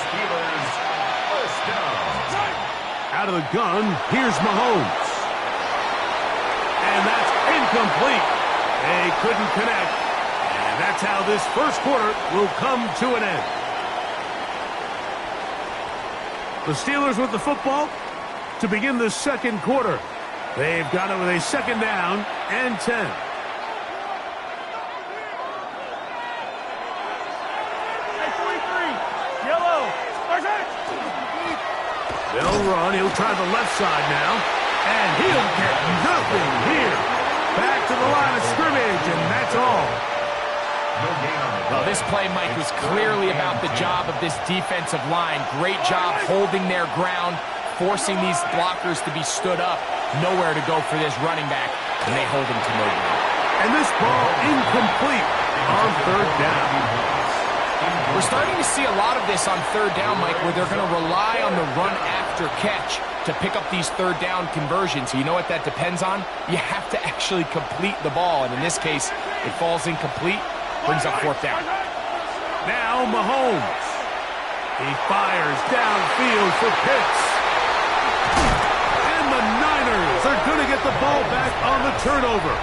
Out of the gun, here's Mahomes. And that's incomplete. They couldn't connect. And that's how this first quarter will come to an end. The Steelers with the football to begin the second quarter. They've got it with a second down and 10. They'll run. He'll try the left side now. And he'll get nothing here. Back to the line of scrimmage, and that's all. Well, this play, Mike, was clearly about the job of this defensive line. Great job holding their ground, forcing these blockers to be stood up. Nowhere to go for this running back, and they hold him to no ground. And this ball incomplete on third down. We're starting to see a lot of this on third down, Mike, where they're going to rely on the run after catch to pick up these third down conversions. You know what that depends on? You have to actually complete the ball, and in this case, it falls incomplete, brings up fourth down. Now Mahomes. He fires downfield for Pitts. And the Niners are going to get the ball back on the turnover.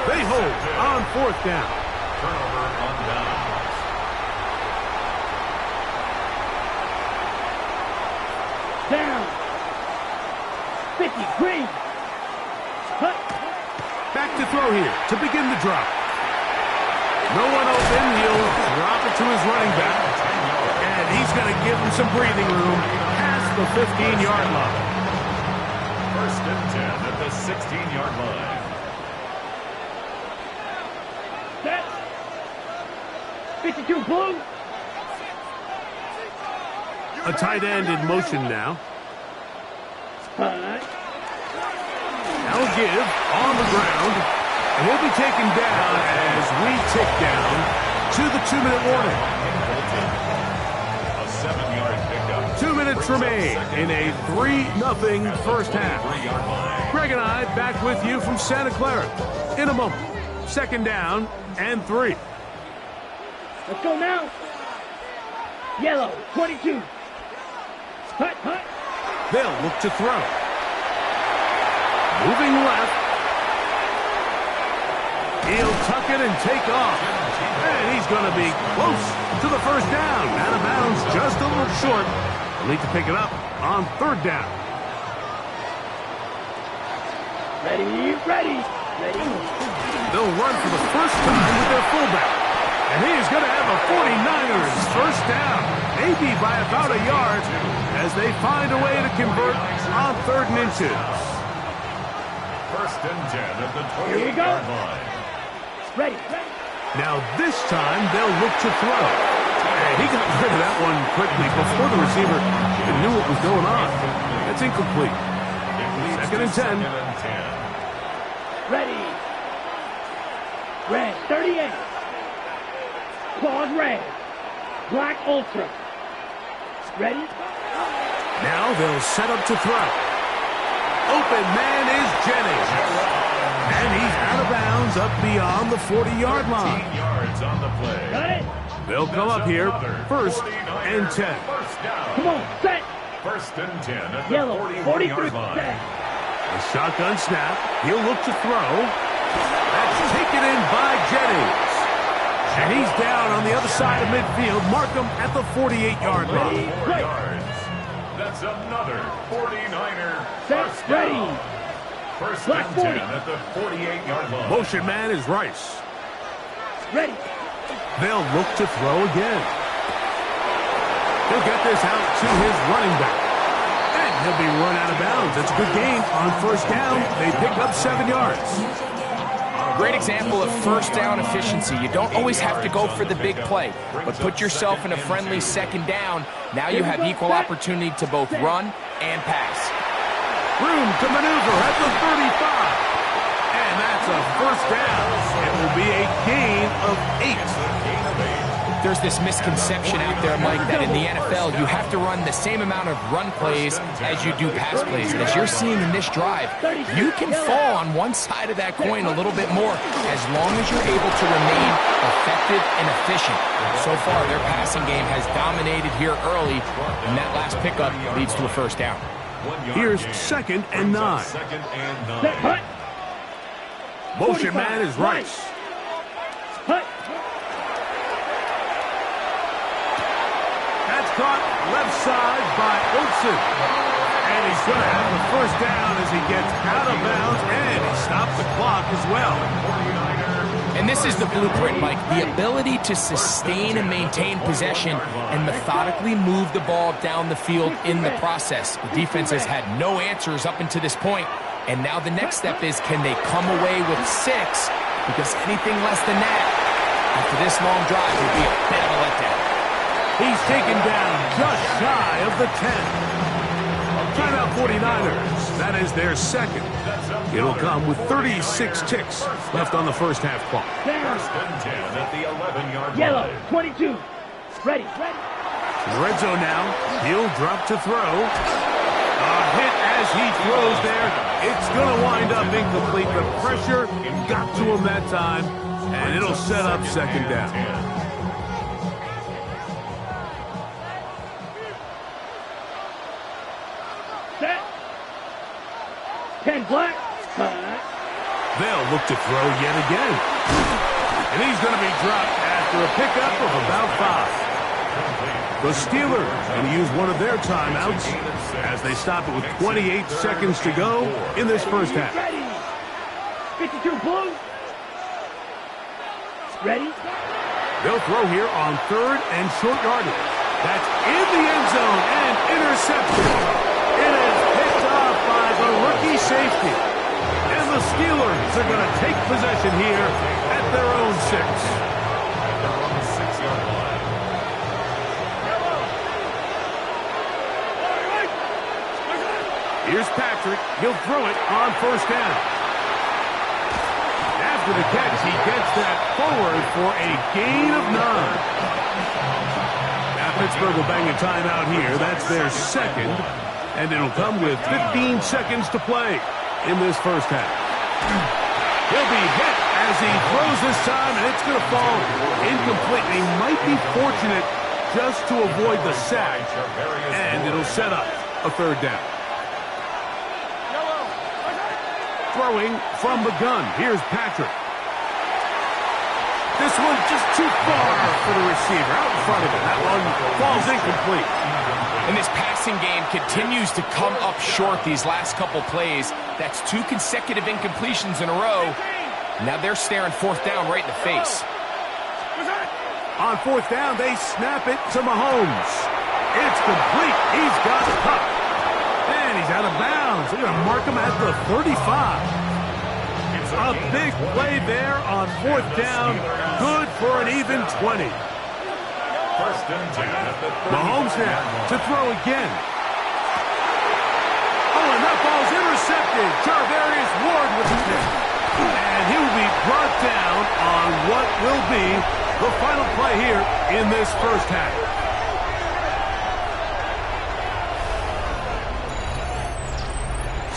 They hold on fourth down. Turnover on down. Down. 50, green. throw here to begin the drive. No one open. He'll drop it to his running back. And he's going to give him some breathing room past the 15-yard line. First and 10 at the 16-yard line. Set. 52 blue. A tight end in motion now. Now give on the ground. And he'll be taken down as we tick down to the 2-minute warning. A 7-yard pickup. 2 minutes remain in a 3-0 first half. Greg and I back with you from Santa Clara in a moment. Second down and 3. Let's go now. Yellow, 22. Hut, hut. They'll look to throw. Moving left. He'll tuck it and take off. And he's going to be close to the first down. Out of bounds, just a little short. They'll need to pick it up on 3rd down. Ready, ready, ready. They'll run for the first time with their fullback. And he's going to have a 49ers first down, maybe by about a yard, as they find a way to convert on 3rd and inches. First and 10 at the Here we go. 28-yard line. Ready, ready. Now this time they'll look to throw. And he got rid of that one quickly before the receiver even knew what was going on. That's incomplete. Second and 10. Second and 10. Ready. Red, 38. Claws red. Black ultra. Ready? Now they'll set up to throw. Open man is Jennings. And he's out of bounds up beyond the 40-yard line. 15 yards on the play. Got it? They'll come up here first and 10. First down. Come on, set. First and 10 at the Yellow, 43. 41-yard line. Set. A shotgun snap. He'll look to throw. That's taken in by Jennings. And he's down on the other side of midfield. Mark him at the 48-yard line. 4 yards. That's another 49er. Set, First ready. down. First Black and 40. 10 at the 48-yard line. Motion man is Rice. Ready. They'll look to throw again. He'll get this out to his running back. And he'll be run out of bounds. That's a good gain on first down. They pick up 7 yards. Great example of first down efficiency. You don't always have to go for the big play, but put yourself in a friendly second down. Now you have equal opportunity to both run and pass. Room to maneuver at the 35. And that's a first down. It will be a gain of 8. There's this misconception out there, Mike, that in the NFL, you have to run the same amount of run plays as you do pass plays. And as you're seeing in this drive, you can fall on one side of that coin a little bit more as long as you're able to remain effective and efficient. So far, their passing game has dominated here early, and that last pickup leads to a first down. Here's 2nd and 9. Second and 9. Set, hut. Motion man is Rice. Hut. That's caught left side by Olsen. And he's going to have the first down as he gets out of bounds, and he stops the clock as well. And this is the blueprint, Mike. The ability to sustain and maintain possession and methodically move the ball down the field in the process. The defense has had no answers up until this point, and now the next step is, can they come away with 6? Because anything less than that, after this long drive, would be a bit of a letdown. He's taken down just shy of the 10. Timeout 49ers. That is their second. It'll come with 36 ticks left on the first half clock. First and 10 at the 11-yard line. Yellow, 22. Ready, ready. Red zone now. He'll drop to throw. A hit as he throws there. It's going to wind up incomplete. The pressure got to him that time, and it'll set up second down. Set. 10 black. They'll look to throw yet again. And he's going to be dropped after a pickup of about 5. The Steelers going to use one of their timeouts as they stop it with 28 seconds to go in this first half. Ready. 52 blue. Ready? They'll throw here on 3rd and short yardage. That's in the end zone and intercepted. It is picked off by the rookie safety. And the Steelers are going to take possession here at their own 6. They're on the 6-yard line. Here's Patrick. He'll throw it on 1st down. After the catch, he gets that forward for a gain of 9. Now Pittsburgh will bang a timeout here. That's their 2nd. And it'll come with 15 seconds to play in this first half. He'll be hit as he throws this time, and it's going to fall incomplete. He might be fortunate just to avoid the sack, and it'll set up a 3rd down. Throwing from the gun. Here's Patrick. This one just too far for the receiver. Out in front of him. That one falls incomplete. And this passing game continues to come up short these last couple plays. That's 2 consecutive incompletions in a row. Now they're staring 4th down right in the face. On 4th down, they snap it to Mahomes. It's complete. He's got it cut. And he's out of bounds. They're going to mark him at the 35. A big play there on 4th down. Good for an even 20. 1st and 10 at the 30. Mahomes now to throw again. Oh, and that ball's intercepted. Charvarius Ward with the pick. And he will be brought down on what will be the final play here in this first half.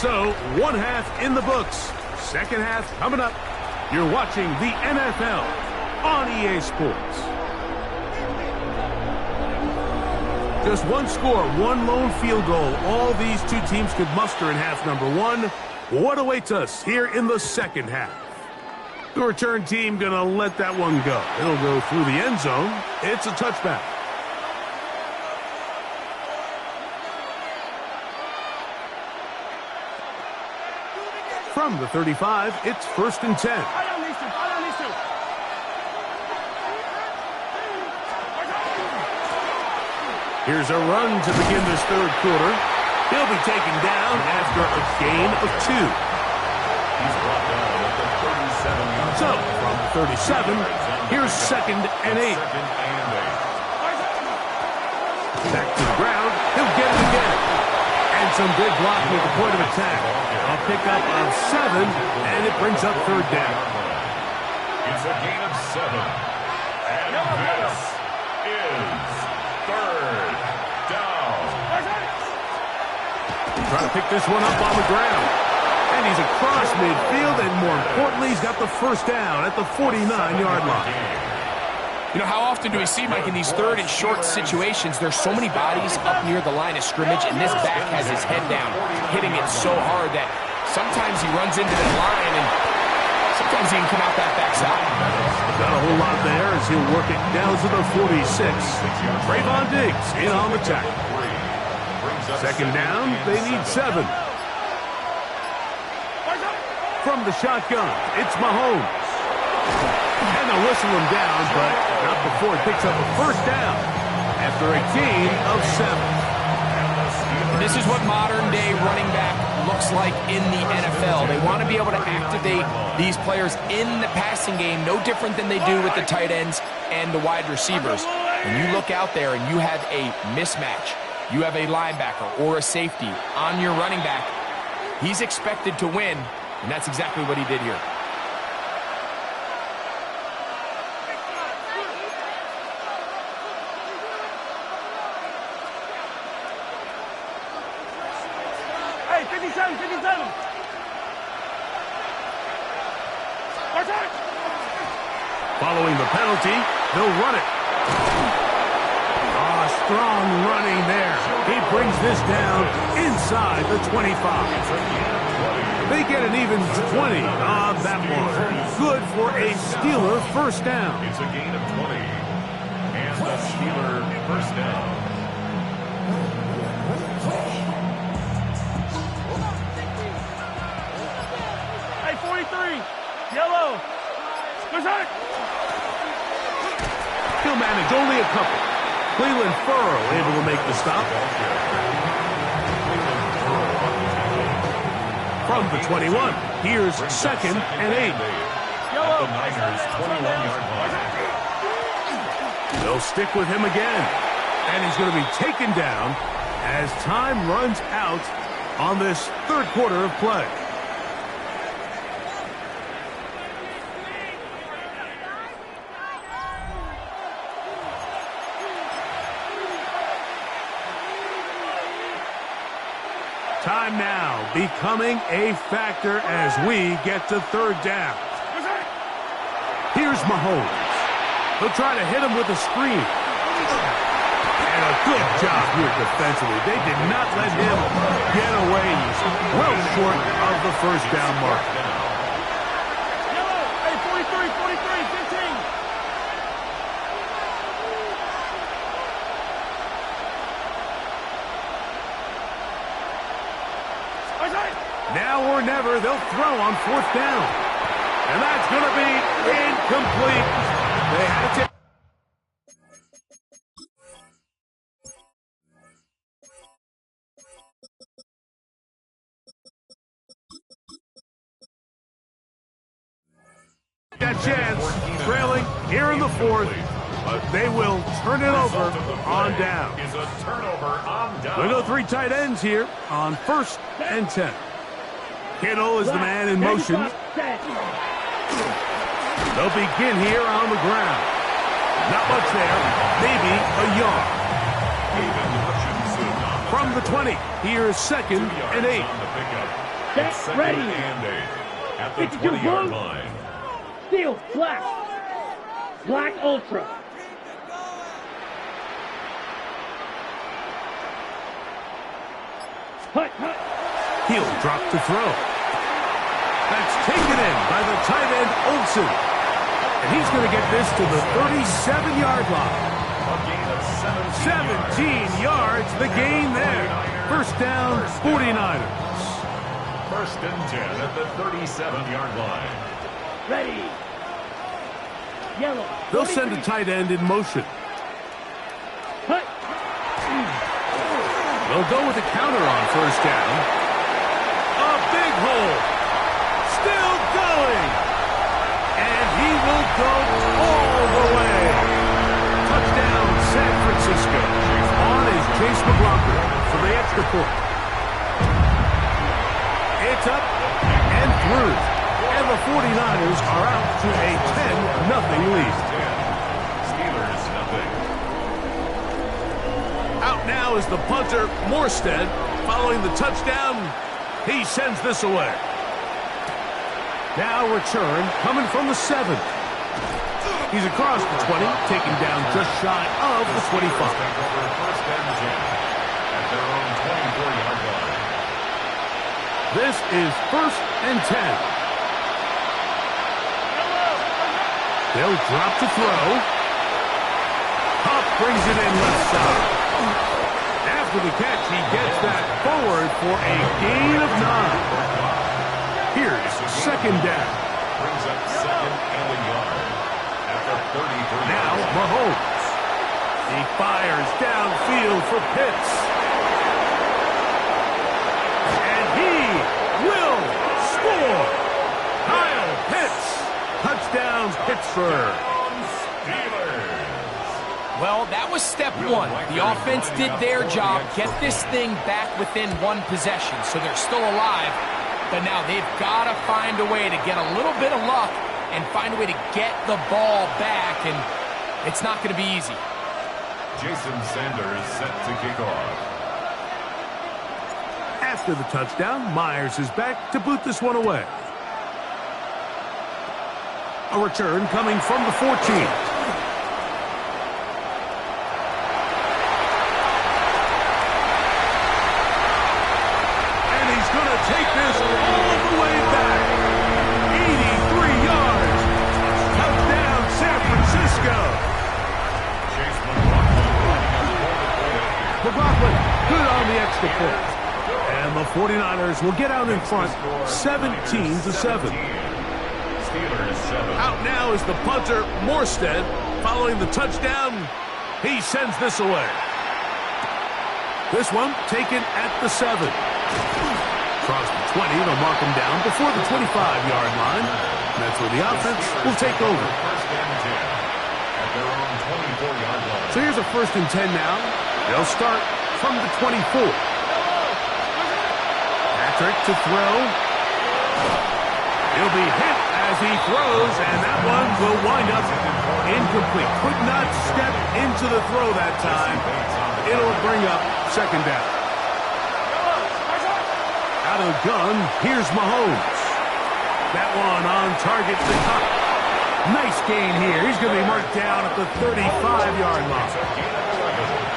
So, 1 half in the books. 2nd half coming up. You're watching the NFL on EA Sports. Just 1 score, 1 lone field goal. All these 2 teams could muster in half number 1. What awaits us here in the 2nd half? The return team going to let that one go. It'll go through the end zone. It's a touchback. From the 35, it's 1st and 10. Here's a run to begin this 3rd quarter. He'll be taken down after a gain of 2. He's brought down at the 37-yard line. So, from the 37, here's 2nd and 8. Back to the ground. He'll get it again. And some big blocking at the point of attack. A pickup of 7, and it brings up 3rd down. It's a gain of 7. And this is 3rd down. Trying to pick this one up on the ground. And he's across midfield, and more importantly, he's got the 1st down at the 49-yard line. You know, how often do we see, Mike, in these 3rd and short situations, there's so many bodies up near the line of scrimmage, and this back has his head down, hitting it so hard that sometimes he runs into that line, and sometimes he can come out that backside. Not a whole lot there as he'll work it down to the 46. Trayvon Diggs in on the tackle. 2nd down, they need 7. From the shotgun, it's Mahomes. And they'll whistle him down, but not before it picks up a 1st down after a gain of 7. This is what modern-day running back looks like in the NFL. They want to be able to activate these players in the passing game, no different than they do with the tight ends and the wide receivers. When you look out there and you have a mismatch, you have a linebacker or a safety on your running back, he's expected to win, and that's exactly what he did here. Hey, 57, 57. Following the penalty, they'll run it. Strong running there. He brings this down inside the 25. They get an even 20 on that one. Good for a Steeler 1st down. It's a gain of 20. And the Steeler 1st down. Hey, 43. Yellow. Good shot. manage only a couple. Cleveland Furrow able to make the stop. From the 21, here's 2nd and 8. At the Niners' 21-yard line. They'll stick with him again. And he's going to be taken down as time runs out on this third quarter of play. Time now becoming a factor as we get to third down. Here's Mahomes. He'll try to hit him with a screen. And a good job here defensively. They did not let him get away. He's well short of the first down mark. Hey, 43, 15. Now or never, they'll throw on 4th down. And that's going to be incomplete. They had to take. Got a chance, trailing here in the 4th, but they will turn it over on down. Is a turnover on down. We'll go 3 tight ends here on 1st and 10. Kittle is the man in motion. They'll begin here on the ground. Not much there, maybe a yard. From the 20, here's 2nd and 8. Get ready. At the 20-yard line. Steel, black. Black Ultra. Hut. He'll drop to throw. That's taken in by the tight end Olsen. And he's going to get this to the 37-yard line. A gain of 17 yards, the gain there. First down, 49ers. 1st and 10 at the 37-yard line. Ready. Yellow. They'll send a tight end in motion. Hut. They'll go with a counter on 1st down. A big hole. Still going. And he will go all the way. Touchdown, San Francisco. On is Chase McLaughlin for the extra point. It's up and through. And the 49ers are out to a 10-0 lead. Steelers nothing. Out now is the punter, Morstead. Following the touchdown, he sends this away. Now return coming from the 7. He's across the 20, taken down just shy of the 25. 1st and 10 at their own 24-yard line. This is 1st and 10. They'll drop to throw. Huff brings it in left side. After the catch, he gets that forward for a gain of 9. Here's 2nd down. Brings up 2nd and a yard at the 33. Now Mahomes. He fires downfield for Pitts. And he will score. Kyle Pitts. Touchdown, Pittsburgh. Well, that was step 1. The offense did their job, get this thing back within 1 possession, so they're still alive. But now they've got to find a way to get a little bit of luck and find a way to get the ball back, and it's not going to be easy. Jason Sanders set to kick off. After the touchdown, Myers is back to boot this one away. A return coming from the 14. And he's going to take this all the way back. 83 yards. Touchdown, San Francisco. Chase McLaughlin, good on the extra point. And the 49ers will get out in front, 17-7. Steelers 7. Out now is the punter, Morstead. Following the touchdown, he sends this away. This one taken at the 7. Across the 20, they'll mark him down before the 25-yard line. And that's where the offense will take over. So here's a 1st and 10 now. They'll start from the 24. Patrick to throw. He'll be hit as he throws, and that one will wind up incomplete. Could not step into the throw that time. It'll bring up 2nd down. Out of the gun, here's Mahomes. That one on target to Cup. Nice gain here. He's going to be marked down at the 35-yard line.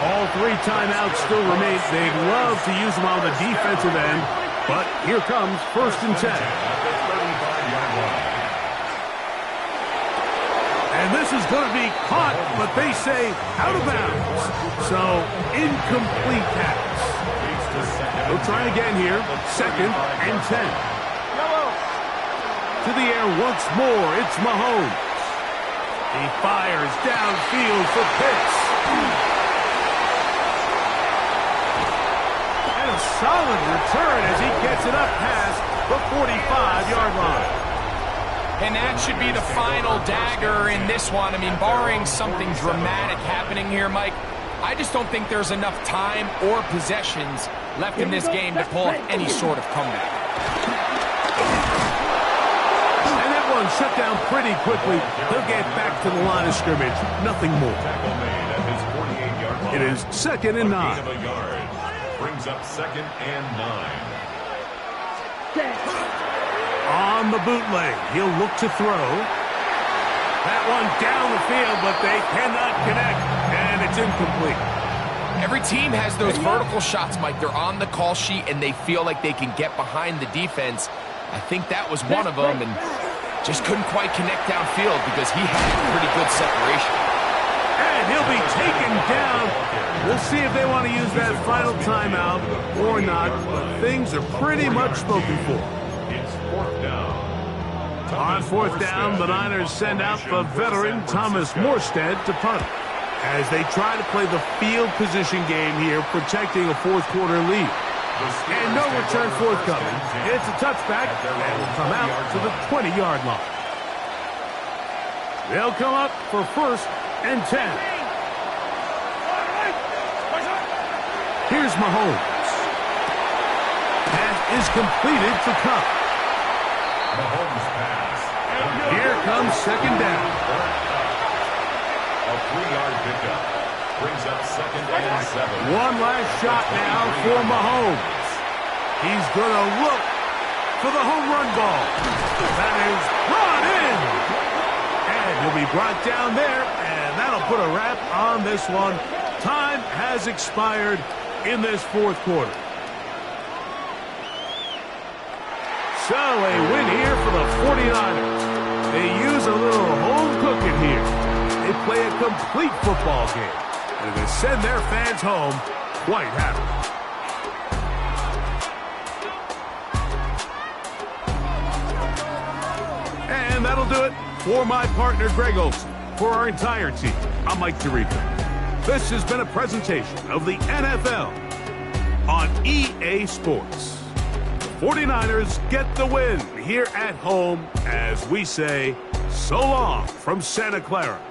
All 3 timeouts still remain. They'd love to use them on the defensive end, but here comes 1st and 10. And this is going to be caught, but they say out of bounds. So, incomplete pass. We'll try again here. 2nd and 10. To the air once more, it's Mahomes. He fires downfield for Pitts. And a solid return as he gets it up past the 45-yard line. And that should be the final dagger in this one. I mean, barring something dramatic happening here, Mike, I just don't think there's enough time or possessions left in this game to pull off any sort of comeback. And that one shut down pretty quickly. They'll get back to the line of scrimmage. Nothing more. It is 2nd and 9. Brings up 2nd and 9. On the bootleg, he'll look to throw. That one down the field, but they cannot connect, and it's incomplete. Every team has those vertical shots, Mike. They're on the call sheet, and they feel like they can get behind the defense. I think that was one of them, and just couldn't quite connect downfield because he had pretty good separation. And he'll be taken down. We'll see if they want to use that final timeout or not, but things are pretty much spoken for. It's 4th down. On 4th down, the Niners send out the veteran Thomas Morstead to punt as they try to play the field position game here, protecting a 4th quarter lead. And no return forthcoming. It's a touchback and will come out to the 20-yard line. They'll come up for 1st and 10. Here's Mahomes. Pass is completed to Cup. Mahomes pass. Here comes 2nd down. A 3-yard pickup. Brings up 2nd and 7. One last shot now for Mahomes. He's going to look for the home run ball. That is brought in. And he'll be brought down there, and that'll put a wrap on this one. Time has expired in this 4th quarter. So a win here for the 49ers. They use a little home cooking here. They play a complete football game. And they send their fans home quite happy. And that'll do it for my partner, Greg Olson. For our entire team, I'm Mike Tirico. This has been a presentation of the NFL on EA Sports. The 49ers get the win here at home as we say so long from Santa Clara.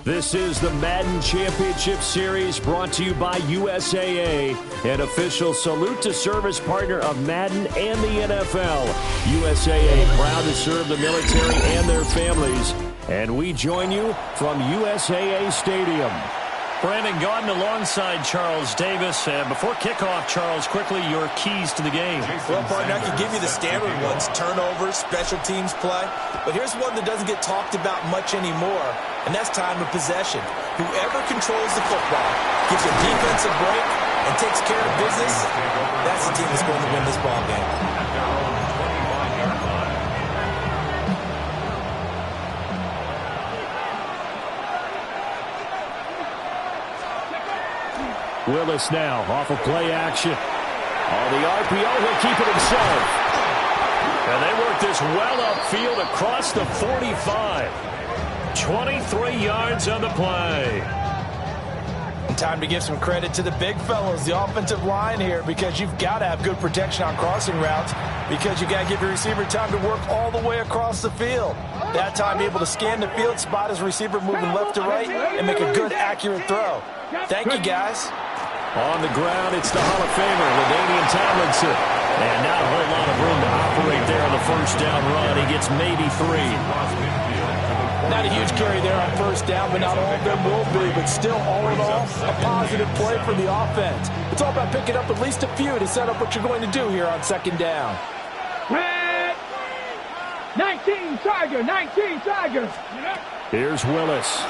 This is the Madden Championship Series brought to you by USAA, an official salute to service partner of Madden and the NFL. USAA, proud to serve the military and their families. And we join you from USAA Stadium. Brandon Gaudin alongside Charles Davis. Before kickoff, Charles, quickly your keys to the game. Well, partner, I can give you the standard ones, turnovers, special teams play. But here's one that doesn't get talked about much anymore, and that's time of possession. Whoever controls the football, gives a defensive break, and takes care of business, that's the team that's going to win this ball game. Willis now off of play action. On the RPO, he'll keep it himself. And they work this well upfield across the 45. 23 yards on the play. And time to give some credit to the big fellows, the offensive line here, because you've got to have good protection on crossing routes, because you got to give your receiver time to work all the way across the field. That time, be able to scan the field, spot his receiver moving left to right, and make a good, accurate throw. Thank you, guys. On the ground, it's the Hall of Famer, LaDainian Tomlinson. And not a whole lot of room to operate there on the first down run. He gets maybe 3. Not a huge carry there on first down, but not all of them will be. But still, all in all, a positive play for the offense. It's all about picking up at least a few to set up what you're going to do here on second down. Red. 19 Tiger, 19 Tiger. Here's Willis.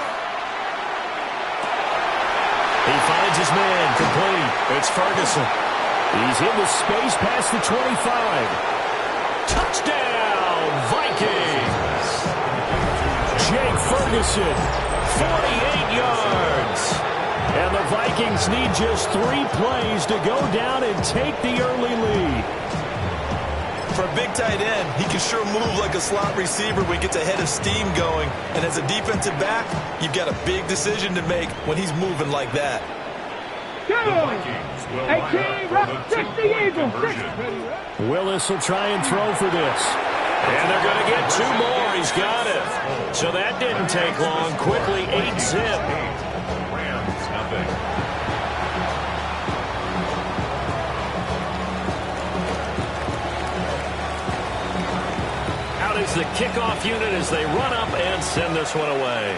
He finds his man, complete. It's Ferguson. He's in the space past the 25. Touchdown, Vikings! Jake Ferguson, 48 yards. And the Vikings need just 3 plays to go down and take the early lead. For a big tight end, he can sure move like a slot receiver when he gets a head of steam going. And as a defensive back, you've got a big decision to make when he's moving like that. 18, rough 60 Eagles. Willis will try and throw for this. And they're going to get 2 more. He's got it. So that didn't take long. Quickly, 8-zip. Rams, nothing. Is the kickoff unit as they run up and send this one away.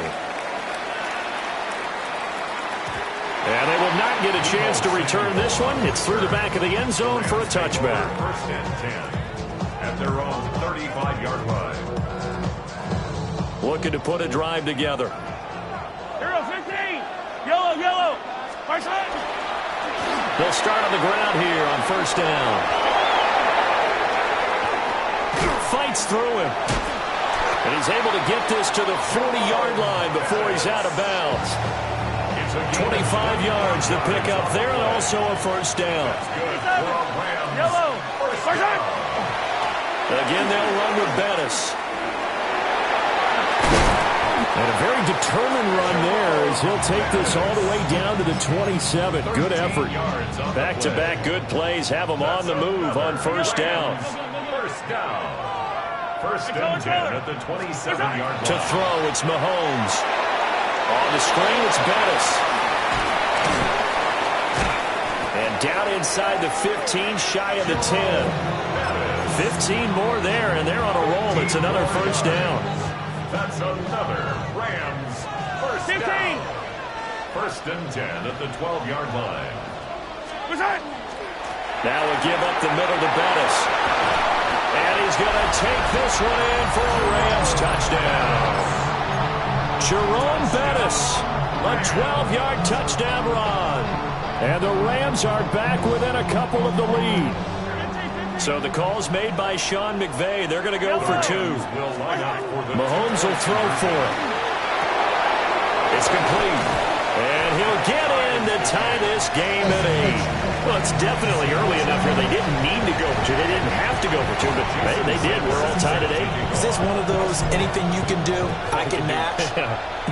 And they will not get a chance to return this one. It's through the back of the end zone for a touchback. First and 10 at their own 35-yard line. Looking to put a drive together. Hero 15. Yellow. First leg. They'll start on the ground here on first down. Fights through him. And he's able to get this to the 40-yard line before he's out of bounds. 25 yards to pick up there, and also a first down. Yellow. First down. Again, they'll run with Bettis. And a very determined run there as he'll take this all the way down to the 27. Good effort. Back-to-back good plays have him on the move on first down. First down. First and 10 at the 27-yard line. To throw, it's Mahomes. On the screen, it's Bettis. And down inside the 15, shy of the 10. 15 more there, and they're on a roll. It's another first down. That's another Rams first 15. down. First and 10 at the 12-yard line. What's that? Now we give up the middle to Bettis. And he's going to take this one in for a Rams touchdown. Jerome Bettis, a 12-yard touchdown run. And the Rams are back within a couple of the lead. So the call's made by Sean McVay. They're going to go for 2. Mahomes will throw for it. It's complete. And he'll get in to tie this game at 8. Well, it's definitely early enough here. They didn't need to go for 2. They didn't have to go for 2, but they did. We're all tied at 8. Is this one of those anything you can do, I can match?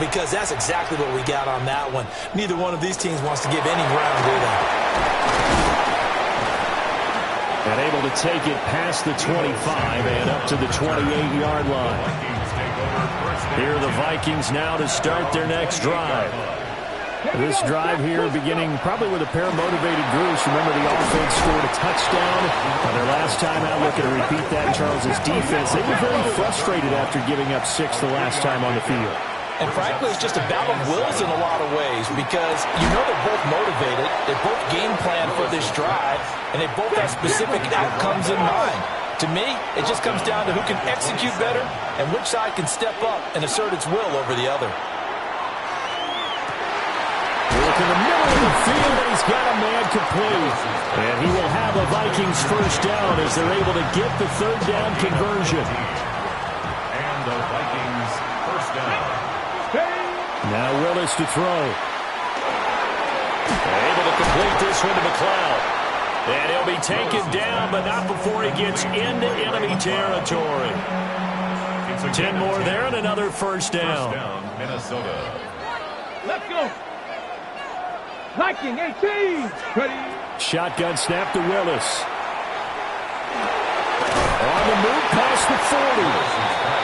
Because that's exactly what we got on that one. Neither one of these teams wants to give any ground, do they? And able to take it past the 25 and up to the 28-yard line. Vikings take over first Here are the Vikings now to start their next drive. This drive here beginning probably with a pair of motivated groups. Remember, the offense scored a touchdown on their last time out. Looking to repeat that in Charles' defense. They were very frustrated after giving up 6 the last time on the field. And frankly, it's just a battle of wills in a lot of ways because you know they're both motivated, they both game plan for this drive, and they both have specific outcomes in mind. To me, it just comes down to who can execute better and which side can step up and assert its will over the other. Look in the middle of the field, and he's got a man complete. And he will have a Vikings first down as they're able to get the third down conversion. And the Vikings first down. Now Willis to throw. Able to complete this one to McLeod. And he'll be taken down, but not before he gets into enemy territory. 10 more there and another first down. Minnesota. Let's go. Viking 18. Ready. Shotgun snap to Willis. On the move past the 40.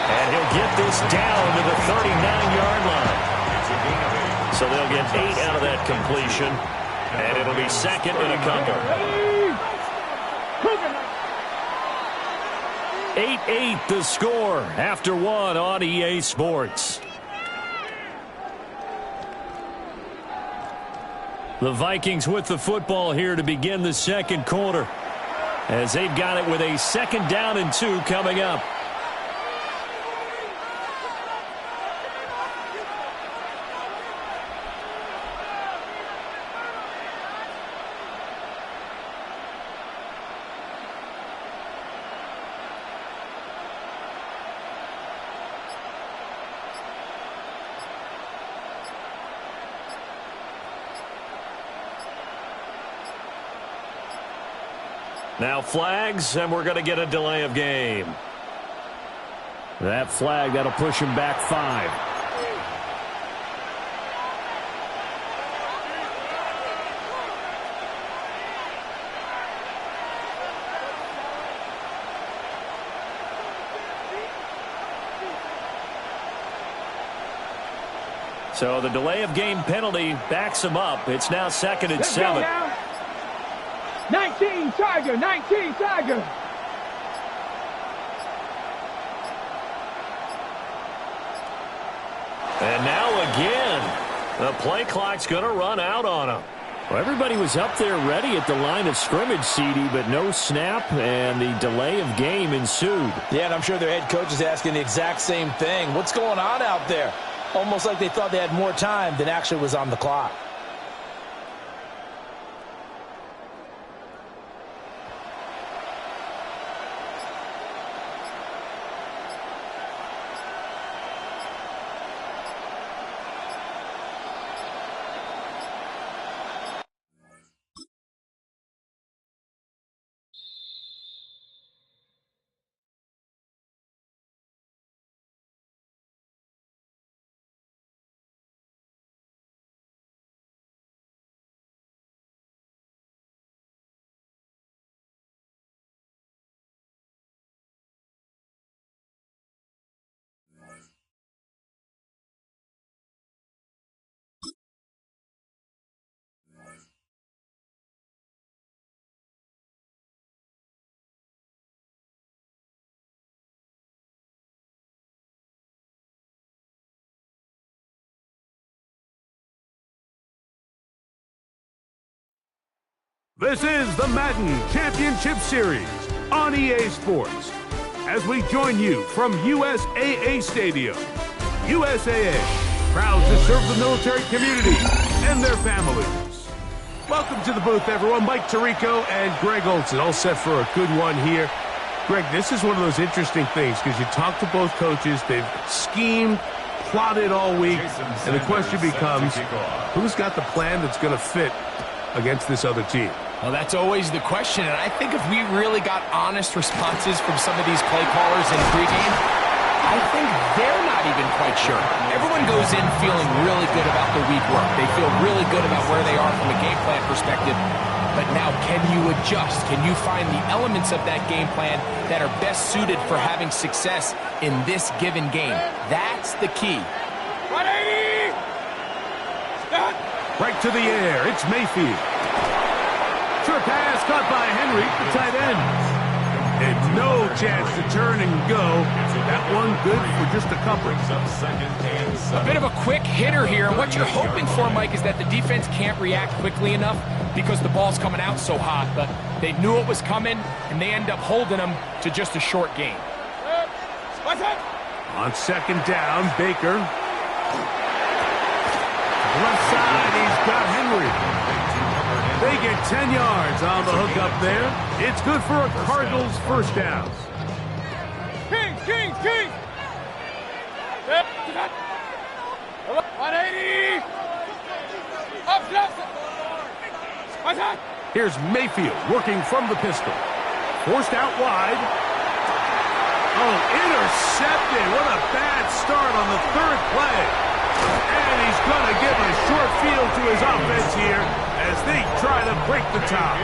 And he'll get this down to the 39-yard line. So they'll get 8 out of that completion. And it'll be second and a couple. 8-8 the score after 1 on EA Sports. The Vikings with the football here to begin the second quarter, as they've got it with a 2nd down and 2 coming up. Now flags, and we're going to get a delay of game. That flag, that'll push him back 5. So the delay of game penalty backs him up. It's now 2nd and 7. 19 Tiger, 19 Tiger. And now again, the play clock's going to run out on him. Well, everybody was up there ready at the line of scrimmage, CD, but no snap, and the delay of game ensued. Yeah, and I'm sure their head coach is asking the exact same thing. What's going on out there? Almost like they thought they had more time than actually was on the clock. This is the Madden Championship Series on EA Sports. As we join you from USAA Stadium, USAA, proud to serve the military community and their families. Welcome to the booth, everyone. Mike Tirico and Greg Olson, all set for a good one here. Greg, this is one of those interesting things because you talk to both coaches. They've schemed, plotted all week, and the question becomes, who's got the plan that's going to fit against this other team? Well, that's always the question, and I think if we really got honest responses from some of these play callers in pregame, I think they're not even quite sure. Everyone goes in feeling really good about the week work. They feel really good about where they are from a game plan perspective. but now can you adjust? Can you find the elements of that game plan that are best suited for having success in this given game? That's the key. 180! Right to the air. It's Mayfield. Short pass caught by Henry, the tight end. And no chance to turn and go. That one good for just a couple. A bit of a quick hitter here. And what you're hoping for, Mike, is that the defense can't react quickly enough because the ball's coming out so hot. But they knew it was coming, and they end up holding them to just a short gain. On second down, Baker. Left side, he's got Henry. They get 10 yards on the hook up there. It's good for a Cardinals first down. King! 180! Up, Here's Mayfield working from the pistol. Forced out wide. Oh, intercepted. What a bad start on the third play. And he's going to give a short field to his offense here as they try to break the tie.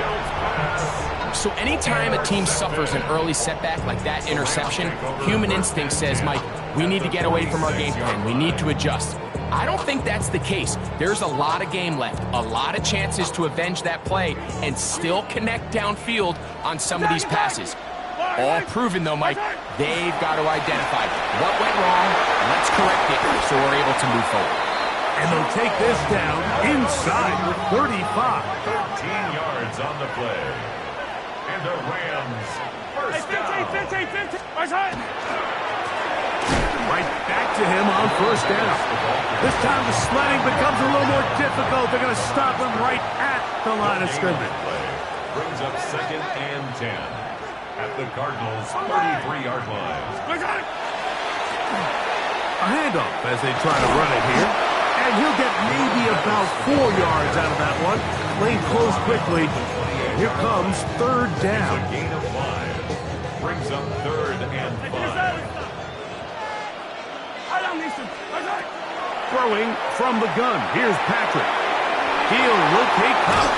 So anytime a team suffers an early setback like that interception, human instinct says, Mike, we need to get away from our game plan. We need to adjust. I don't think that's the case. There's a lot of game left, a lot of chances to avenge that play and still connect downfield on some of these passes. All proven, though, Mike, they've got to identify what went wrong, let's correct it so we're able to move forward. And they'll take this down inside the 35. 13 yards on the play. And the Rams first down. 50! Right back to him on first down. This time the sledding becomes a little more difficult. They're going to stop him right at the line of scrimmage. Brings up second and 10 at the Cardinals' 33-yard line. A handoff as they try to run it here. And he'll get maybe about 4 yards out of that one. Lane closed quickly. Here comes third down. A gain of 5. Brings up third and 5. Throwing from the gun. Here's Patrick. He'll locate Cup.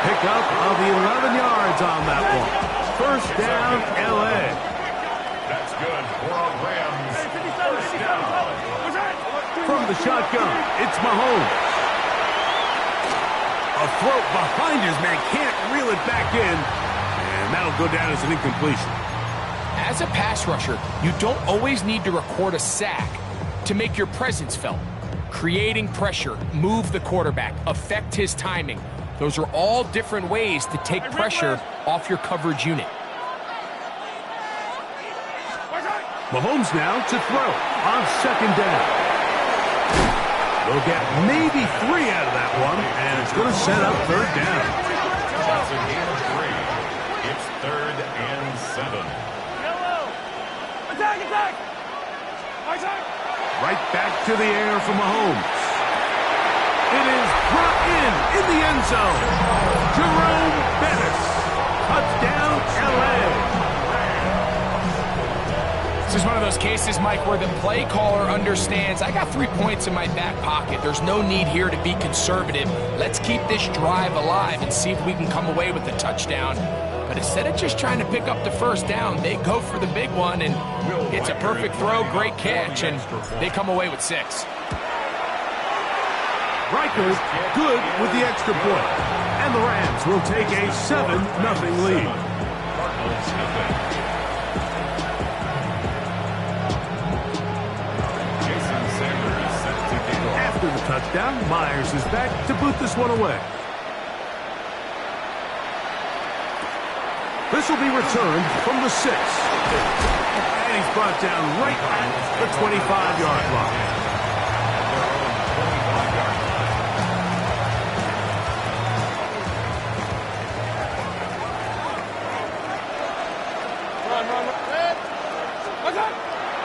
Pick up of the 11 yards on that one. First down, L.A. That's good for a Rams first down. From the shotgun, it's Mahomes. A throat behind his man, can't reel it back in. And that'll go down as an incompletion. As a pass rusher, you don't always need to record a sack to make your presence felt. Creating pressure, move the quarterback, affect his timing. Those are all different ways to take pressure off your coverage unit. Mahomes now to throw on second down. They'll get maybe 3 out of that one, and it's going to set up third down. That's a gain of 3. It's third and 7. Attack! Right back to the air for Mahomes. It is brought in the end zone. Jerome Bettis. Touchdown, L.A. This is one of those cases, Mike, where the play caller understands, I got 3 points in my back pocket. There's no need here to be conservative. Let's keep this drive alive and see if we can come away with a touchdown. But instead of just trying to pick up the first down, they go for the big one, and it's a perfect throw, great catch, and they come away with 6. Riker's good with the extra point. And the Rams will take a 7-0 lead. After the touchdown, Myers is back to boot this one away. This will be returned from the 6. And he's brought down right at the 25-yard line.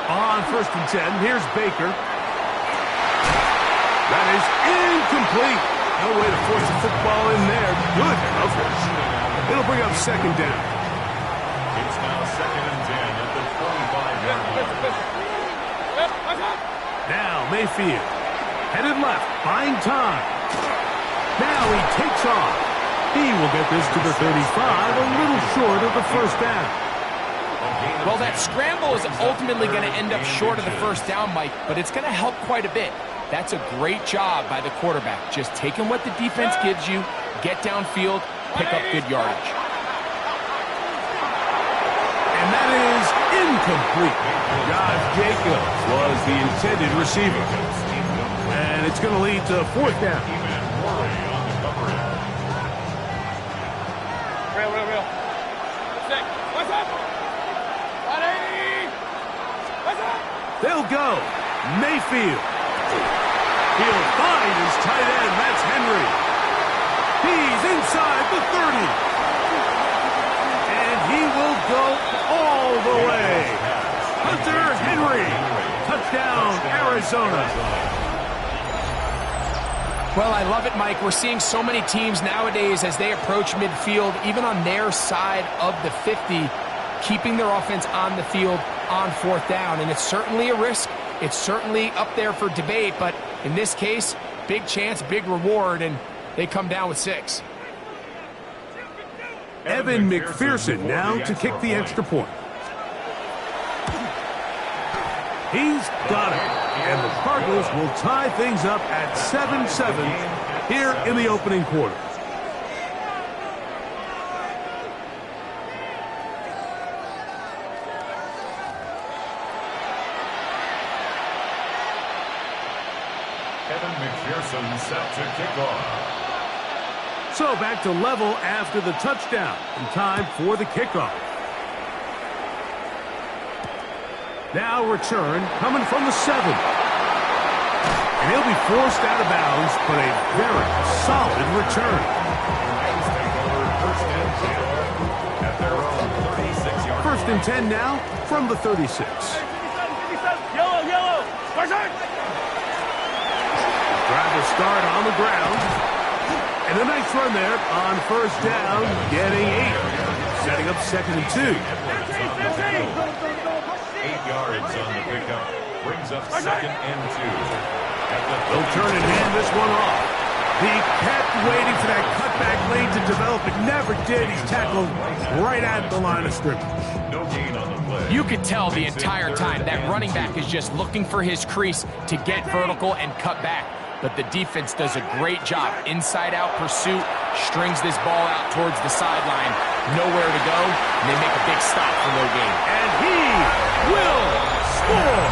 On first and 10, here's Baker. That is incomplete. No way to force a football in there. Good coverage. It'll bring up second down. It's now second and 10 at the 25-yard line. Now Mayfield. Headed left, buying time. Now he takes off. He will get this to the 35, a little short of the first down. Well, that scramble is ultimately going to end up short of the first down, Mike, but it's going to help quite a bit. That's a great job by the quarterback. Just taking what the defense gives you, get downfield, pick up good yardage. And that is incomplete. Josh Jacobs was the intended receiver. And it's going to lead to fourth down. Real. Stick. What's up? 180. What's up? They'll go. Mayfield. He'll find his tight end. That's Henry. He's inside the 30. And he will go all the way. Hunter Henry. Touchdown, Arizona. Well, I love it, Mike. We're seeing so many teams nowadays as they approach midfield, even on their side of the 50, keeping their offense on the field on fourth down. And it's certainly a risk. It's certainly up there for debate, but in this case, big chance, big reward, and they come down with 6. Evan McPherson now to kick the extra point. He's got it. And the Cardinals will tie things up at 7-7 here in the opening quarter. Evan McPherson set to kick off. So back to level after the touchdown. And time for the kickoff. Now return coming from the 7. And he'll be forced out of bounds, but a very solid return. First and 10 now from the 36. Yellow. Drive will start on the ground. And a nice run there on first down, getting 8. Setting up 2nd and 2. 8 yards on the pickup. Brings up 2nd and 2. They'll turn and hand this one off. He kept waiting for that cutback lane to develop. It never did. He's tackled right at the line of scrimmage. No gain on the play. You could tell the entire time that running back is just looking for his crease to get vertical and cut back. But the defense does a great job. Inside-out pursuit, strings this ball out towards the sideline. Nowhere to go, and they make a big stop for no gain. And he will score.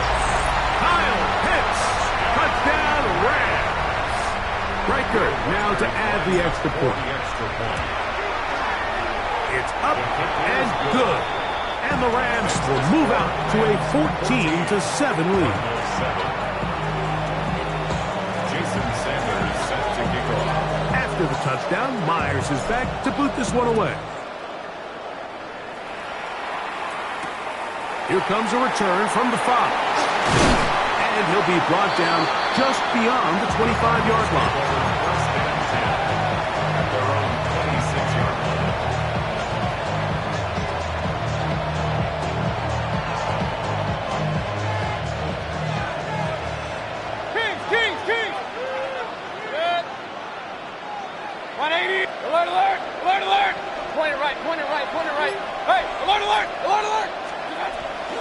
Kyle Pitts, touchdown Rams. Riker now to add the extra point. It's up and good. And the Rams will move out to a 14-7 lead. After the touchdown, Myers is back to boot this one away. Here comes a return from the 5. And he'll be brought down just beyond the 25-yard line.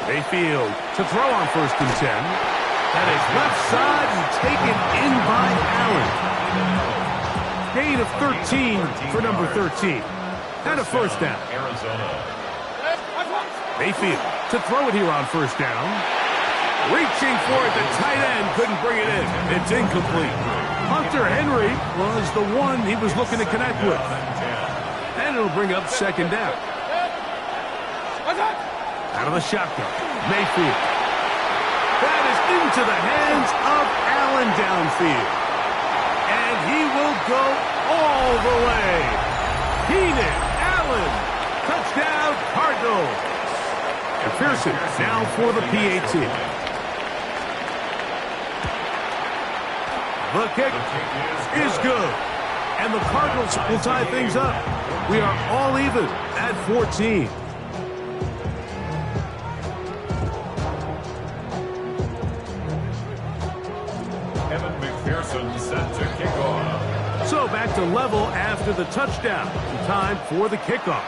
Mayfield to throw on 1st and 10. That is left side and taken in by Allen. Gain of 13 for number 13. And a first down. Mayfield to throw it here on 1st down. Reaching for it, the tight end couldn't bring it in. It's incomplete. Hunter Henry was the one he was looking to connect with. And it'll bring up 2nd down. Out of the shotgun, Mayfield. That is into the hands of Allen downfield. And he will go all the way. Keenan Allen, touchdown Cardinals. And Pearson now for the PAT. The kick is good. And the Cardinals will tie things up. We are all even at 14. Evan McPherson set to kick off. So back to level after the touchdown. Time for the kickoff.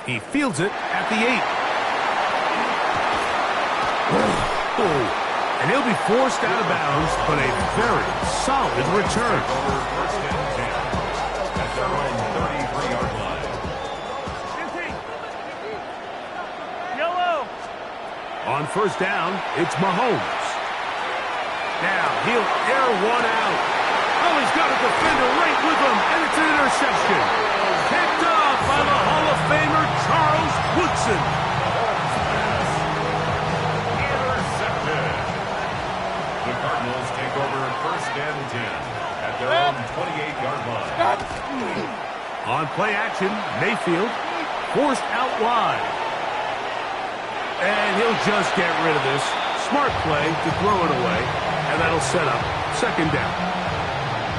He fields it at the 8. And he'll be forced out of bounds, but a very solid return. On first down, it's Mahomes. Now he'll air one out. Oh, he's got a defender right with him, and it's an interception. Picked up by the Hall of Famer Charles Woodson. Intercepted. The Cardinals take over first and 10 at their own 28-yard line. On play action, Mayfield forced out wide. And he'll just get rid of this. Smart play to throw it away, and that'll set up second down.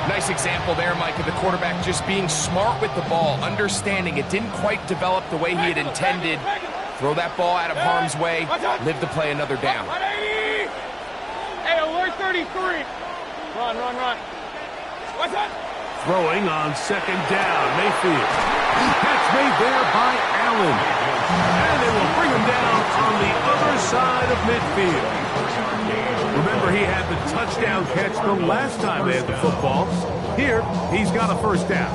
Nice example there, Mike, of the quarterback just being smart with the ball, understanding it didn't quite develop the way he had intended. Throw that ball out of harm's way, live to play another down. 180! Hey, alert 33. Run. What's that? Throwing on second down, Mayfield. Catch made there by Allen. And they will bring him down on the other side of midfield. Remember, he had the touchdown catch the last time they had the football. Here, he's got a first down.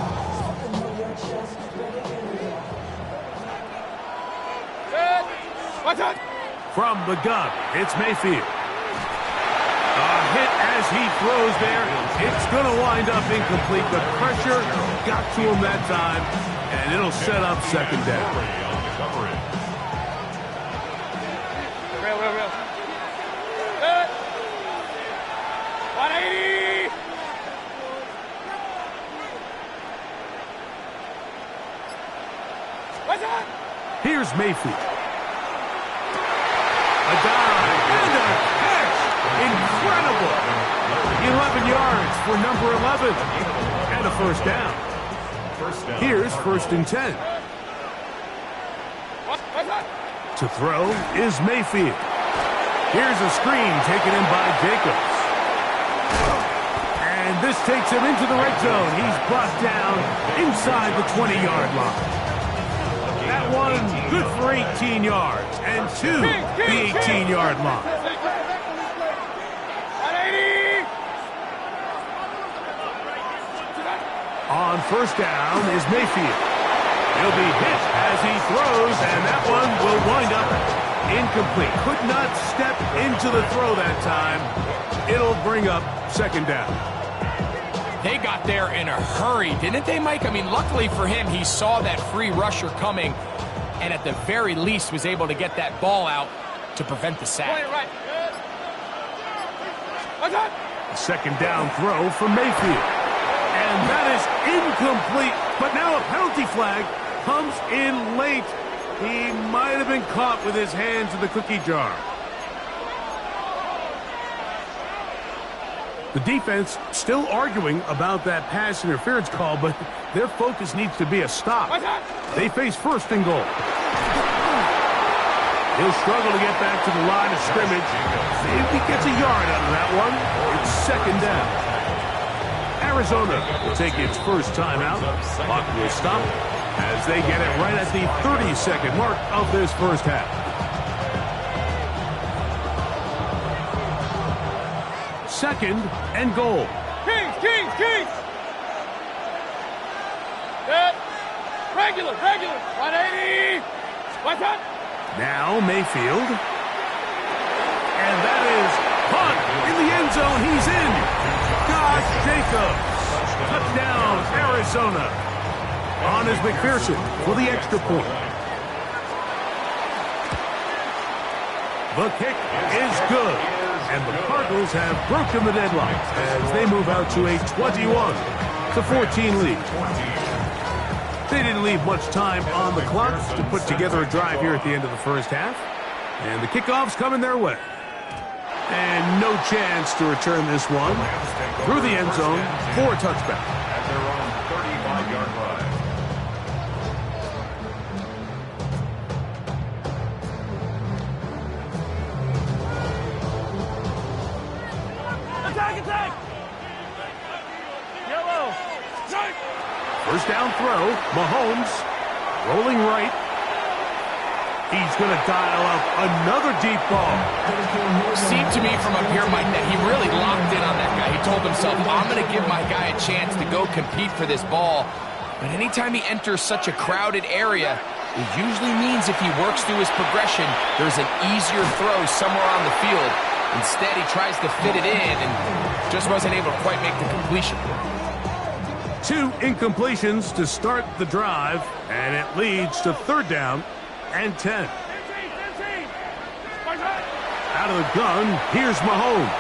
What's that? From the gun, it's Mayfield. A hit as he throws there. It's going to wind up incomplete. The pressure got to him that time, and it'll set up second down. Real. 180! What's that? Here's Mayfield. A dive and a catch. Incredible. 11 yards for number 11. And a first down. Here's first and 10. What's that? To throw is Mayfield. Here's a screen taken in by Jacobs. And this takes him into the red zone. He's brought down inside the 20-yard line. That one good for 18 yards and to the 18-yard line. 180! On first down is Mayfield. He'll be hit as he throws, and that one will wind up incomplete. Could not step into the throw that time. It'll bring up second down. They got there in a hurry, didn't they, Mike? I mean, luckily for him, he saw that free rusher coming, and at the very least was able to get that ball out to prevent the sack. Right. What's that? A second down throw from Mayfield. And that is incomplete. But now a penalty flag comes in late. He might have been caught with his hands in the cookie jar. The defense still arguing about that pass interference call, but their focus needs to be a stop. They face first and goal. He'll struggle to get back to the line of scrimmage. See if he gets a yard out of that one. It's second down. Arizona will take its first timeout. Clock will stop as they get it right at the 30-second mark of this first half. Second and goal. Kings! Good. Regular. 180! What's that? Now Mayfield. And that is caught in the end zone. He's in. Josh Jacobs. Touchdown, Arizona. On is McPherson for the extra point. The kick is good. And the Cardinals have broken the deadlock as they move out to a 21-14 lead. They didn't leave much time on the clock to put together a drive here at the end of the first half. And the kickoff's coming their way. And no chance to return this one through the end zone for a touchback. At their own 35-yard line. Attack! First down throw. Mahomes rolling right. He's going to dial up another deep ball. Seemed to me from up here, Mike, that he really locked in on that guy. He told himself, I'm going to give my guy a chance to go compete for this ball. But anytime he enters such a crowded area, it usually means if he works through his progression, there's an easier throw somewhere on the field. Instead, he tries to fit it in and just wasn't able to quite make the completion. 2 incompletions to start the drive, and it leads to third down and 10. Out of the gun, here's Mahomes.